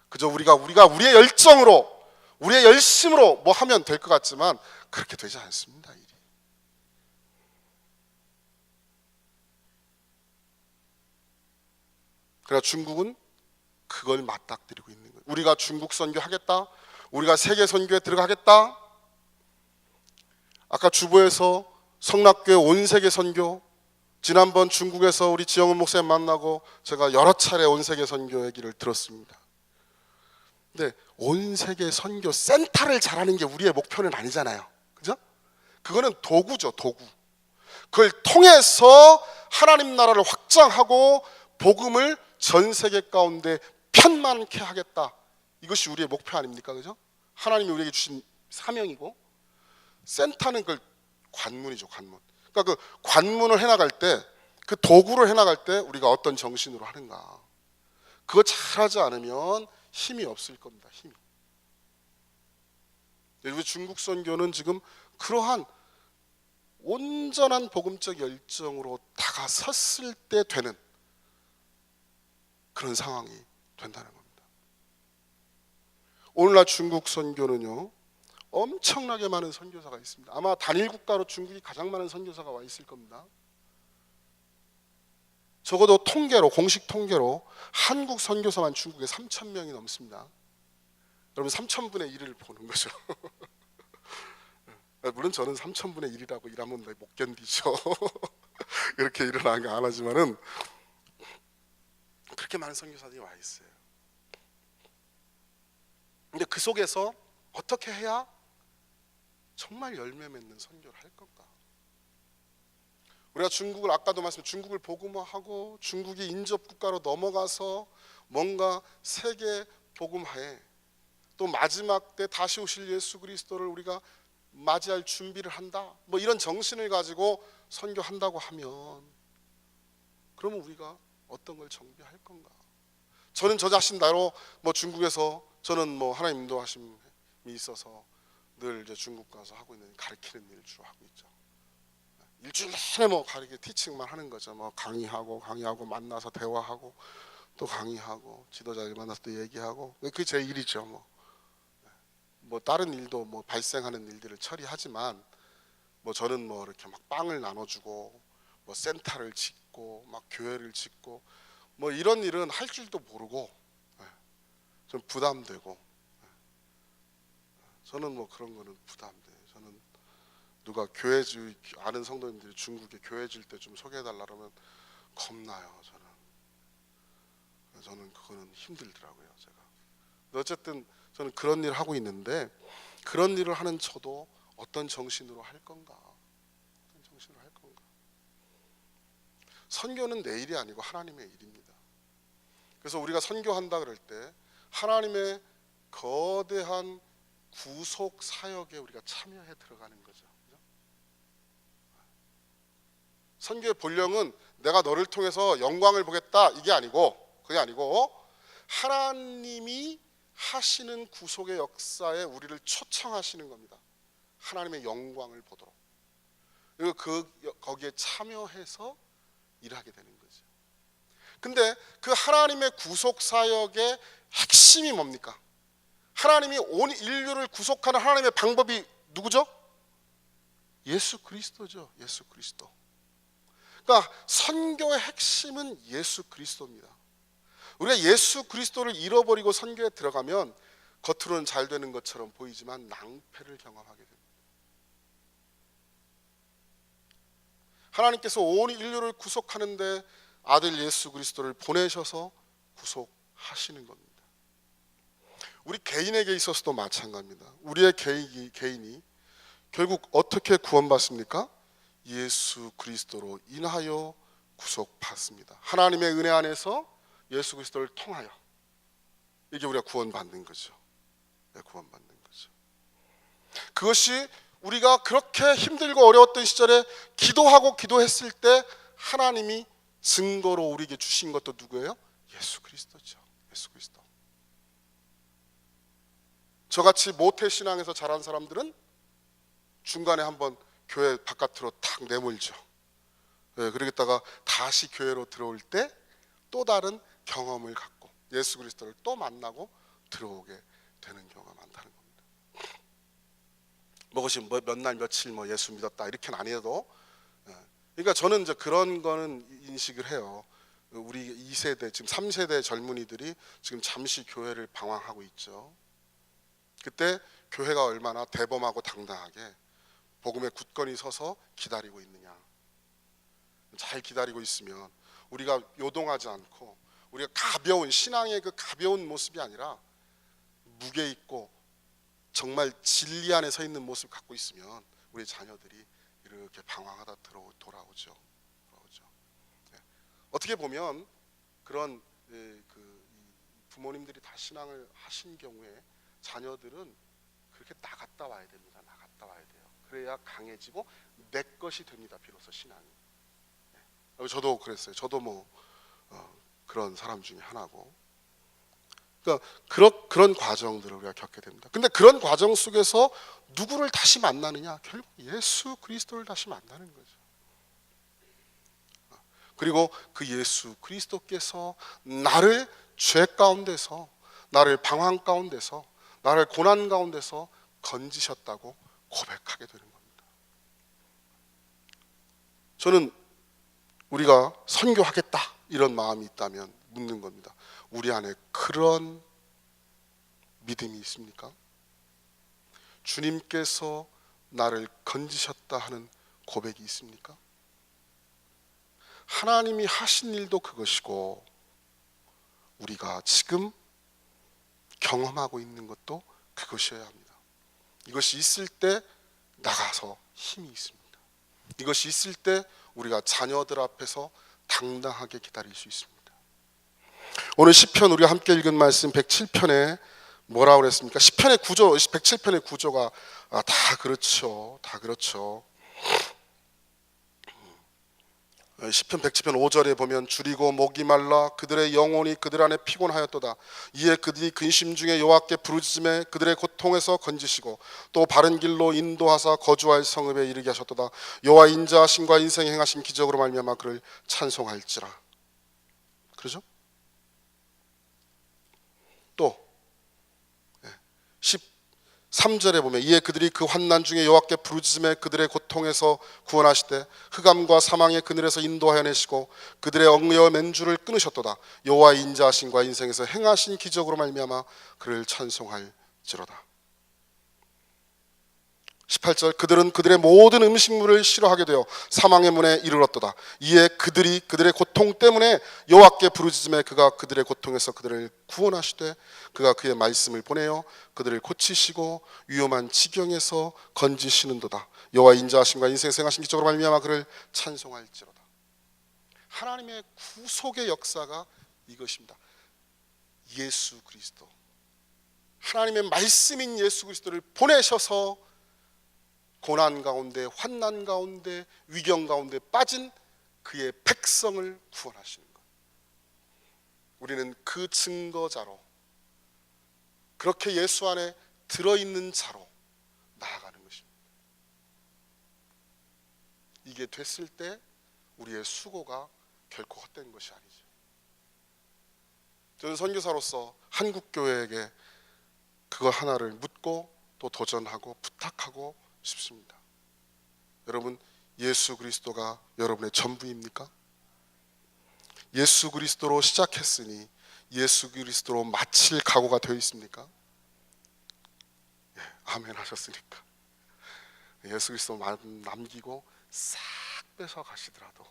그저 우리가 우리의 열정으로, 우리의 열심으로 뭐 하면 될 것 같지만 그렇게 되지 않습니다. 일이. 그러나 중국은 그걸 맞닥뜨리고 있는 거예요. 우리가 중국 선교 하겠다, 우리가 세계 선교에 들어가겠다. 아까 주보에서 성락교회 온 세계 선교, 지난번 중국에서 우리 지영은 목사님 만나고 제가 여러 차례 온 세계 선교 얘기를 들었습니다. 근데 온 세계 선교 센터를 잘하는 게 우리의 목표는 아니잖아요. 그죠? 그거는 도구죠, 도구. 그걸 통해서 하나님 나라를 확장하고 복음을 전 세계 가운데 편만케 하겠다. 이것이 우리의 목표 아닙니까? 그죠? 하나님이 우리에게 주신 사명이고, 센터는 그걸 관문이죠, 관문. 그러니까 그 관문을 해나갈 때, 그 도구를 해나갈 때 우리가 어떤 정신으로 하는가. 그거 잘하지 않으면 힘이 없을 겁니다. 힘이. 우리 중국 선교는 지금 그러한 온전한 복음적 열정으로 다가섰을 때 되는 그런 상황이 된다는 겁니다. 오늘날 중국 선교는요, 엄청나게 많은 선교사가 있습니다. 아마 단일 국가로 중국이 가장 많은 선교사가 와 있을 겁니다. 적어도 통계로, 공식 통계로 한국 선교사만 중국에 3,000명이 넘습니다. 여러분 3,000분의 1을 보는 거죠. 물론 저는 3,000분의 1이라고 일하면 못 견디죠. 그렇게 일을 안 하지만은 그렇게 많은 선교사들이 와 있어요. 근데 그 속에서 어떻게 해야 정말 열매 맺는 선교를 할 건가? 우리가 중국을, 아까도 말씀, 중국을 복음화하고 중국이 인접 국가로 넘어가서 뭔가 세계 복음화에, 또 마지막 때 다시 오실 예수 그리스도를 우리가 맞이할 준비를 한다, 뭐 이런 정신을 가지고 선교한다고 하면 그러면 우리가 어떤 걸 정비할 건가? 저는 저 자신 나로 뭐 중국에서 저는 뭐 하나님 인도하심이 있어서 늘 이제 중국 가서 하고 있는 가르치는 일을 주로 하고 있죠. 일주일 내내 뭐 가르치 티칭만 하는 거죠. 뭐 강의하고 만나서 대화하고 또 강의하고 지도자들 만나서 또 얘기하고 그게 제 일이죠. 뭐 다른 일도 뭐 발생하는 일들을 처리하지만 뭐 저는 뭐 이렇게 막 빵을 나눠주고 뭐 센터를 짓고 막 교회를 짓고 뭐 이런 일은 할 줄도 모르고 좀 부담되고 저는 뭐 그런 거는 부담돼요. 저는 누가 교회 아는 성도님들이 중국에 교회 질 때 좀 소개해달라 그러면 겁나요. 저는 그거는 힘들더라고요. 제가 어쨌든 저는 그런 일을 하고 있는데 그런 일을 하는 저도 어떤 정신으로 할 건가? 어떤 정신으로 할 건가? 선교는 내 일이 아니고 하나님의 일입니다. 그래서 우리가 선교한다 그럴 때 하나님의 거대한 구속 사역에 우리가 참여해 들어가는 거죠. 선교의 본령은 내가 너를 통해서 영광을 보겠다 이게 아니고 그게 아니고 하나님이 하시는 구속의 역사에 우리를 초청하시는 겁니다. 하나님의 영광을 보도록. 그리고 거기에 참여해서 일하게 되는 거죠. 근데 그 하나님의 구속 사역의 핵심이 뭡니까? 하나님이 온 인류를 구속하는 하나님의 방법이 누구죠? 예수 그리스도죠. 예수 그리스도. 그러니까 선교의 핵심은 예수 그리스도입니다. 우리가 예수 그리스도를 잃어버리고 선교에 들어가면 겉으로는 잘 되는 것처럼 보이지만 낭패를 경험하게 됩니다. 하나님께서 온 인류를 구속하는데 아들 예수 그리스도를 보내셔서 구속하시는 겁니다. 우리 개인에게 있어서도 마찬가지입니다. 우리의 개인이 결국 어떻게 구원받습니까? 예수 그리스도로 인하여 구속받습니다. 하나님의 은혜 안에서 예수 그리스도를 통하여 이게 우리가 구원받는 거죠. 구원받는 거죠. 그것이 우리가 그렇게 힘들고 어려웠던 시절에 기도했을 때 하나님이 증거로 우리에게 주신 것도 누구예요? 예수 그리스도죠. 예수 그리스도. 저같이 모태신앙에서 자란 사람들은 중간에 한번 교회 바깥으로 탁 내몰죠. 그러겠다가 다시 교회로 들어올 때 또 다른 경험을 갖고 예수 그리스도를 또 만나고 들어오게 되는 경우가 많다는 겁니다. 그것이 몇 날 며칠 예수 믿었다 이렇게는 아니어도 그러니까 저는 이제 그런 거는 인식을 해요. 우리 2세대 지금 3세대 젊은이들이 지금 잠시 교회를 방황하고 있죠. 그때 교회가 얼마나 대범하고 당당하게 복음에 굳건히 서서 기다리고 있느냐. 잘 기다리고 있으면 우리가 요동하지 않고 우리가 가벼운 신앙의 그 가벼운 모습이 아니라 무게 있고 정말 진리 안에 서 있는 모습을 갖고 있으면 우리 자녀들이 이렇게 방황하다 돌아오죠. 어떻게 보면 그런 부모님들이 다 신앙을 하신 경우에 자녀들은 그렇게 나갔다 와야 됩니다. 나갔다 와야 돼요. 그래야 강해지고 내 것이 됩니다. 비로소 신앙이. 저도 그랬어요. 저도 그런 사람 중에 하나고. 그러니까 그런 과정들을 우리가 겪게 됩니다. 근데 그런 과정 속에서 누구를 다시 만나느냐? 결국 예수 그리스도를 다시 만나는 거죠. 그리고 그 예수 그리스도께서 나를 죄 가운데서, 나를 방황 가운데서, 나를 고난 가운데서 건지셨다고 고백하게 되는 겁니다. 저는 우리가 선교하겠다 이런 마음이 있다면 묻는 겁니다. 우리 안에 그런 믿음이 있습니까? 주님께서 나를 건지셨다 하는 고백이 있습니까? 하나님이 하신 일도 그것이고 우리가 지금 경험하고 있는 것도 그것이어야 합니다. 이것이 있을 때 나가서 힘이 있습니다. 이것이 있을 때 우리가 자녀들 앞에서 당당하게 기다릴 수 있습니다. 오늘 시편 우리가 함께 읽은 말씀 107편에 뭐라고 그랬습니까? 시편의 구조, 107편의 구조가 다 그렇죠. 다 그렇죠. 시편 107편 5절에 보면 줄이고 목이 말라 그들의 영혼이 그들 안에 피곤하였도다. 이에 그들이 근심 중에 여호와께 부르짖음에 그들의 고통에서 건지시고 또 바른 길로 인도하사 거주할 성읍에 이르게 하셨도다. 여호와 인자하심과 인생 행하심 기적으로 말미암아 그를 찬송할지라. 그러죠? 또 13절에 보면 이에 그들이 그 환난 중에 여호와께 부르짖음에 그들의 고통에서 구원하시되 흑암과 사망의 그늘에서 인도하여 내시고 그들의 얽매어 맨줄을 끊으셨도다. 여호와의 인자하심과 인생에서 행하신 기적으로 말미암아 그를 찬송할지로다. 18절 그들은 그들의 모든 음식물을 싫어하게 되어 사망의 문에 이르렀도다. 이에 그들이 그들의 고통 때문에 여호와께 부르짖음에 그가 그들의 고통에서 그들을 구원하시되 그가 그의 말씀을 보내어 그들을 고치시고 위험한 지경에서 건지시는도다. 여호와 인자하심과 인생 생하신 기적으로 말미암아 그를 찬송할지로다. 하나님의 구속의 역사가 이것입니다. 예수 그리스도, 하나님의 말씀인 예수 그리스도를 보내셔서 고난 가운데, 환난 가운데, 위경 가운데 빠진 그의 백성을 구원하시는 것. 우리는 그 증거자로, 그렇게 예수 안에 들어있는 자로 나아가는 것입니다. 이게 됐을 때 우리의 수고가 결코 헛된 것이 아니죠. 저는 선교사로서 한국교회에게 그거 하나를 묻고 또 도전하고 부탁하고 싶습니다. 여러분, 예수 그리스도가 여러분의 전부입니까? 예수 그리스도로 시작했으니 예수 그리스도로 마칠 각오가 되어 있습니까? 예, 아멘 하셨으니까. 예수 그리스도 남기고 싹 뺏어 가시더라도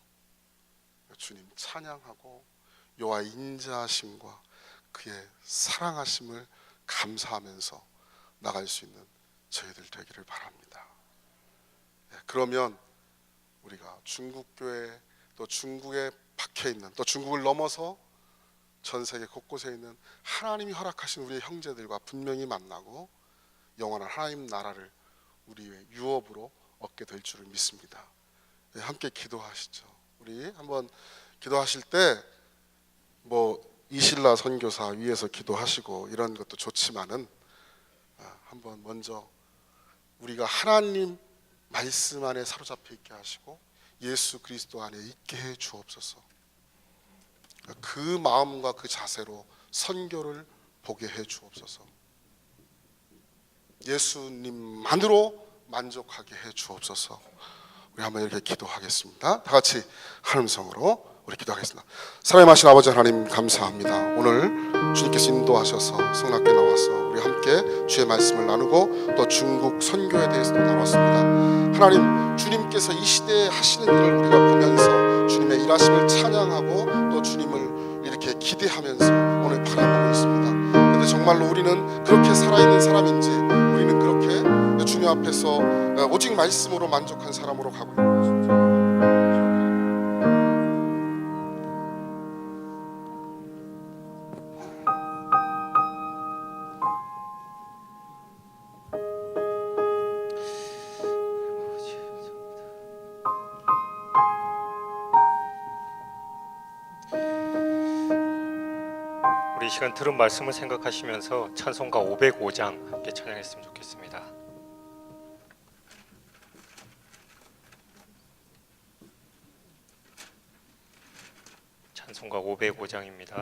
주님 찬양하고 여호와의 인자하심과 그의 사랑하심을 감사하면서 나갈 수 있는 저희들 되기를 바랍니다. 그러면 우리가 중국교회 또 중국에 박혀있는 또 중국을 넘어서 전 세계 곳곳에 있는 하나님이 허락하신 우리의 형제들과 분명히 만나고 영원한 하나님 나라를 우리의 유업으로 얻게 될 줄을 믿습니다. 함께 기도하시죠. 우리 한번 기도하실 때 뭐 이실라 선교사 위에서 기도하시고 이런 것도 좋지만은 한번 먼저 우리가 하나님 말씀 안에 사로잡혀 있게 하시고 예수 그리스도 안에 있게 해 주옵소서. 그 마음과 그 자세로 선교를 보게 해 주옵소서. 예수님만으로 만족하게 해 주옵소서. 우리 한번 이렇게 기도하겠습니다. 다 같이 하나님 성으로 우리 기도하겠습니다. 사랑하신 아버지 하나님 감사합니다. 오늘 주님께서 인도하셔서 성락교에 나와서 우리 함께 주의 말씀을 나누고 또 중국 선교에 대해서도 나눴습니다. 하나님, 주님께서 이 시대에 하시는 일을 우리가 보면서 주님의 일하심을 찬양하고 또 주님을 이렇게 기대하면서 오늘 바라보고 있습니다. 그런데 정말로 우리는 그렇게 살아있는 사람인지, 우리는 그렇게 주님 앞에서 오직 말씀으로 만족한 사람으로 가고 있는 것인지. 우리 이 시간 들은 말씀을 생각하시면서 찬송가 505장 함께 찬양했으면 좋겠습니다. 찬송가 505장입니다.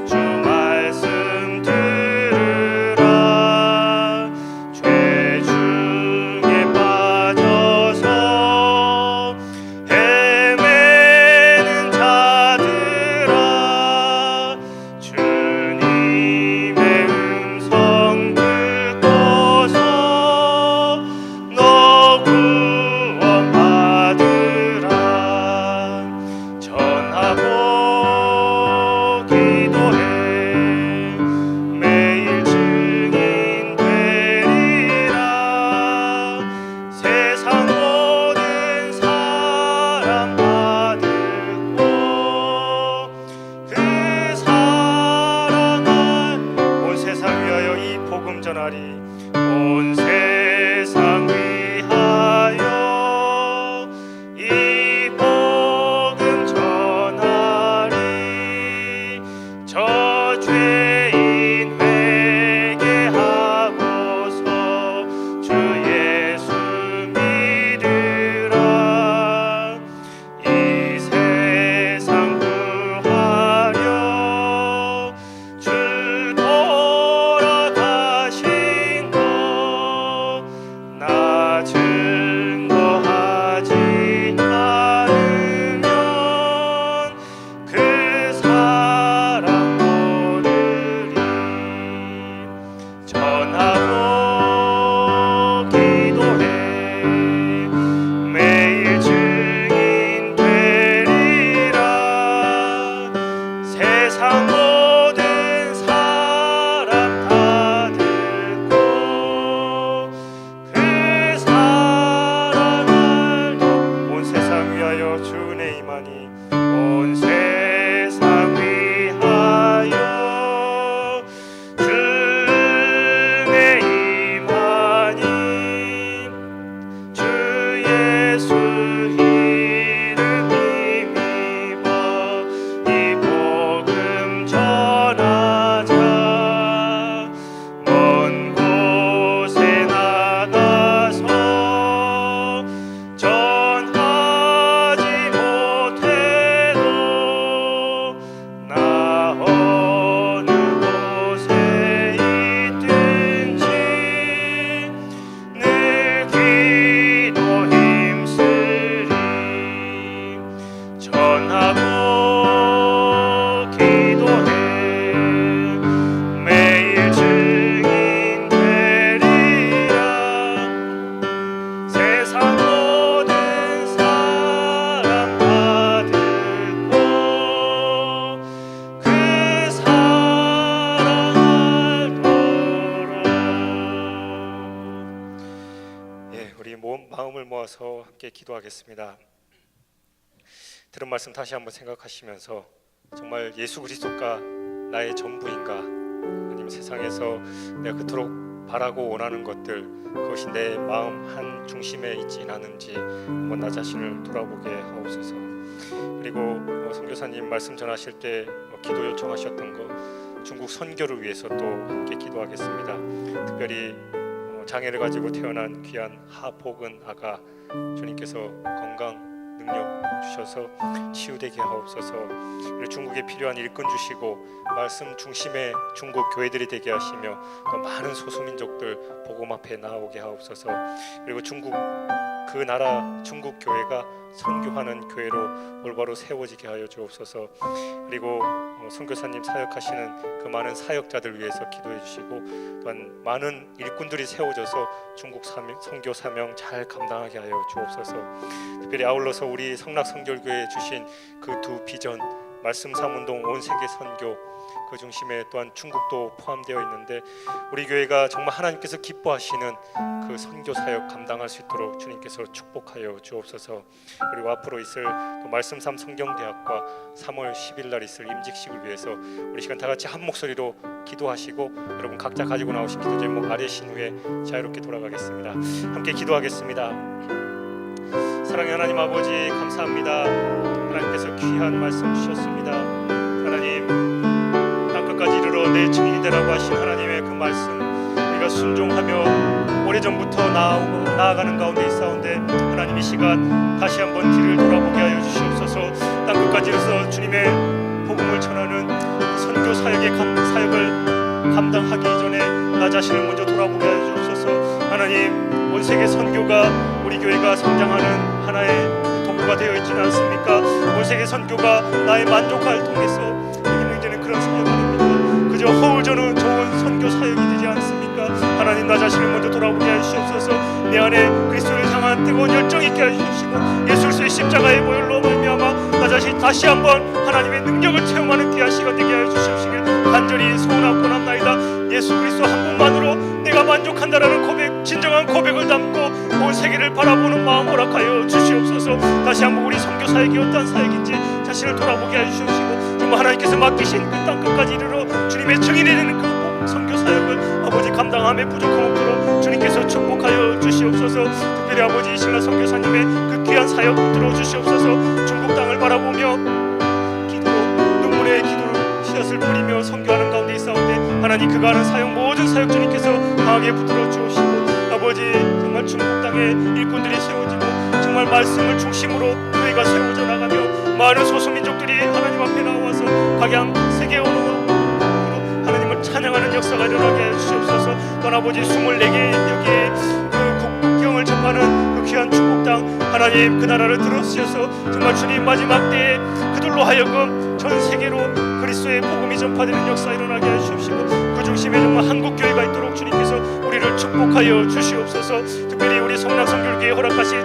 주 말씀 들으라. 예수 이름 힘입어 이 복음 전하자. 먼 곳에 나가서 전하지 못해도 나 어느 곳에 있든지 늘 기도 힘쓰리. 전하고 기도해 매일 증인 되리라. 세상 모든 사람 다 듣고 그 사랑 알도록. 예, 우리 마음을 모아서 함께 기도하겠습니다. 들은 말씀 다시 한번 생각하시면서 정말 예수 그리스도가 나의 전부인가, 아니면 세상에서 내가 그토록 바라고 원하는 것들, 그것이 내 마음 한 중심에 있지 않은지 한번 나 자신을 돌아보게 하옵소서. 그리고 선교사님 말씀 전하실 때 기도 요청하셨던 거, 중국 선교를 위해서 또 함께 기도하겠습니다. 특별히 장애를 가지고 태어난 귀한 하복은 아가 주님께서 건강 능력 주셔서 치유되게 하옵소서. 그리고 중국에 필요한 일꾼 주시고 말씀 중심의 중국 교회들이 되게 하시며 또 많은 소수민족들 복음 앞에 나오게 하옵소서. 그리고 중국 그 나라 중국 교회가 선교하는 교회로 올바로 세워지게 하여 주옵소서. 그리고 선교사님 사역하시는 그 많은 사역자들 위해서 기도해 주시고 또한 많은 일꾼들이 세워져서 중국 선교 사명 잘 감당하게 하여 주옵소서. 특별히 아울러서 우리 성락성결교회에 주신 그 두 비전, 말씀 삼운동 온 세계 선교, 그 중심에 또한 중국도 포함되어 있는데 우리 교회가 정말 하나님께서 기뻐하시는 그 선교 사역 감당할 수 있도록 주님께서 축복하여 주옵소서. 그리고 앞으로 있을 또 말씀삼 성경대학과 3월 10일 날 있을 임직식을 위해서 우리 시간 다 같이 한 목소리로 기도하시고 여러분 각자 가지고 나오신 기도 제목 아뢰신 후에 자유롭게 돌아가겠습니다. 함께 기도하겠습니다. 사랑의 하나님 아버지 감사합니다. 하나님께서 귀한 말씀 주셨습니다. 하나님 땅끝까지 이르러 내 증인이 되라고 하신 하나님의 그 말씀 우리가 순종하며 오래전부터 나아가는 가운데 있사온데 하나님 이 시간 다시 한번 뒤를 돌아보게 하여 주시옵소서. 땅끝까지 이르러서 주님의 복음을 전하는 선교 사역을 감당하기 전에 나 자신을 먼저 돌아보게 하여 주옵소서. 하나님 온 세계 선교가 우리 교회가 성장하는 하나의 도구가 되어 있지는 않습니까? 온 세계 선교가 나의 만족을 통해서 이기는 되는 그런 사역 아닙니까? 그저 허울저는 좋은 선교 사역이 되지 않습니까? 하나님 나 자신을 먼저 돌아보게 하시옵소서. 내 안에 그리스도를 향한 뜨거운 열정 있게 하시옵시고 예수 그리스도의 십자가의 보혈로 말미암아 나 자신 다시 한번 하나님의 능력을 체험하는 귀한 시간 되게 하여 주시옵시길 간절히 소원하고 원합나이다. 예수 그리스도 한 분만으로 내가 만족한다라는 고백, 진정한 고백을 담고 온 세계를 바라보는 마음 허락하여 주시옵소서. 다시 한번 우리 선교 사역이 어떠한 사역인지 자신을 돌아보게 해주시옵시고 정말 하나님께서 맡기신 그 땅끝까지 이르러 주님의 증인이 되는 그 선교 사역을 아버지 감당함에 부족함 없도록 주님께서 축복하여 주시옵소서. 특별히 아버지 신라 선교사님의 그 귀한 사역 붙들어 주시옵소서. 중국 땅을 바라보며 눈물의 기도를 씨앗을 뿌리며 선교하는 가운데 있사온데 하나님 그가 하는 사역 모든 사역 주님께서 강하게 붙들어 주시고 아버지 정말 중국 땅에 일꾼들이 세워지고 정말 말씀을 중심으로 교회가 세워져 나가며 많은 소수민족들이 하나님 앞에 나와서 각양 세계 언어로 하나님을 찬양하는 역사가 일어나게 해주시옵소서. 또한 아버지 24개 여기에 그 국경을 접하는 그 귀한 중국 땅 하나님 그 나라를 들어주셔서 정말 주님 마지막 때에 그들로 하여금 전 세계로 그리스도의 복음이 전파되는 역사 일어나게 해주시옵시고 그 중심에 정말 한국교회가 있도록 주님께서 우리를 축복하여 주시옵소서. 특별히 우리 성락선교회에 허락하신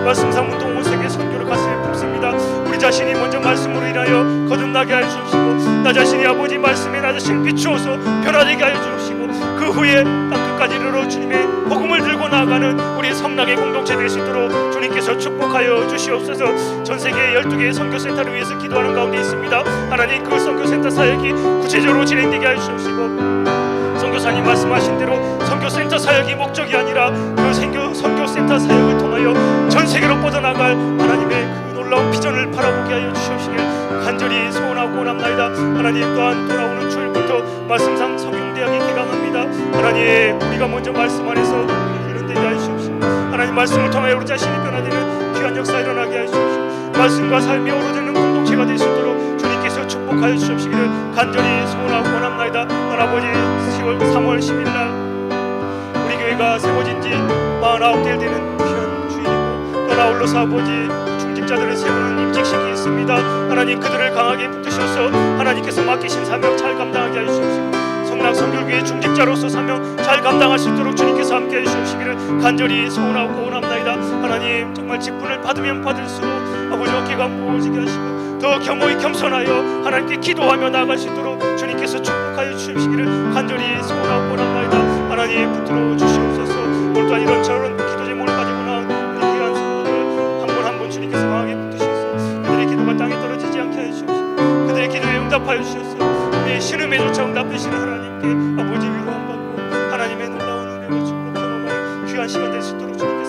말씀상 운동 온 세계 선교를 가슴에 품습니다. 우리 자신이 먼저 말씀으로 인하여 거듭나게 하여 주옵시고 나 자신이 아버지 말씀에 나 자신을 비추어서 변화되게 하여 주옵시고 그 후에 땅끝까지 이르러 주님의 복음을 들고 나아가는 우리 성락의 공동체 될 수 있도록 주님께서 축복하여 주시옵소서. 전 세계 12개의 선교센터를 위해서 기도하는 가운데 있습니다. 하나님 그 선교센터 사역이 구체적으로 진행되게 하여 주옵시고 선교사님 말씀하신 대로 선교센터 사역이 목적이 아니라 그 통하여 선교센터 사역을 통하여 전 세계로 뻗어나갈 하나님의 그 놀라운 비전을 바라보게 하여 주시옵시길 간절히 소원하고 원합나이다. 하나님 또한 돌아오는 주일부터 말씀상 성경대학이 개강합니다. 하나님 우리가 먼저 말씀 안에서 이런 되게 하여 주시옵시고 하나님 말씀을 통하여 우리 자신이 변화되는 귀한 역사 일어나게 하여 주시옵시고 말씀과 삶이 어우러지는 공동체가 될 수 있도록 주님께서 축복하여 주시옵시기를 간절히 소원하고 원합나이다. 아버지 3월 10일 날 우리 교회가 세워진 지 49대 되는 귀한 주일이고 또 아울러서 아버지 중직자들을 세우는 임직식이 있습니다. 하나님 그들을 강하게 붙드셔서 하나님께서 맡기신 사명 잘 감당하게 하여 주시옵시고 성락 성결교회 중직자로서 사명 잘 감당할 수 있도록 주님께서 함께해 주시옵시기를 간절히 소원하고 원합나이다. 하나님 정말 직분을 받으면 받을수록 아버지 어깨가 무거워지게 하시고 더 겸허히 겸손하여 하나님께 기도하며 나아갈 수 있도록 주님께서 축복하여 주시옵시기를 간절히 소원하고 원합나이다. 하나님 붙들어 주시옵소서. 오늘 또한 이런저런 기도 제목을 가지고 나온 우리 귀한 성도들 한 분 한 분 주님께서 강하게 붙드셔서 그들의 기도가 땅에 떨어지지 않게 하여 주시옵시고 그들의 기도에 응답하여 주셔서 우리 신음에조차 응답되시는 하나님께 아버지 위로함 받고 하나님의 놀라운 은혜와 축복 경험하는 귀한 시간 될 수 있도록 주님께서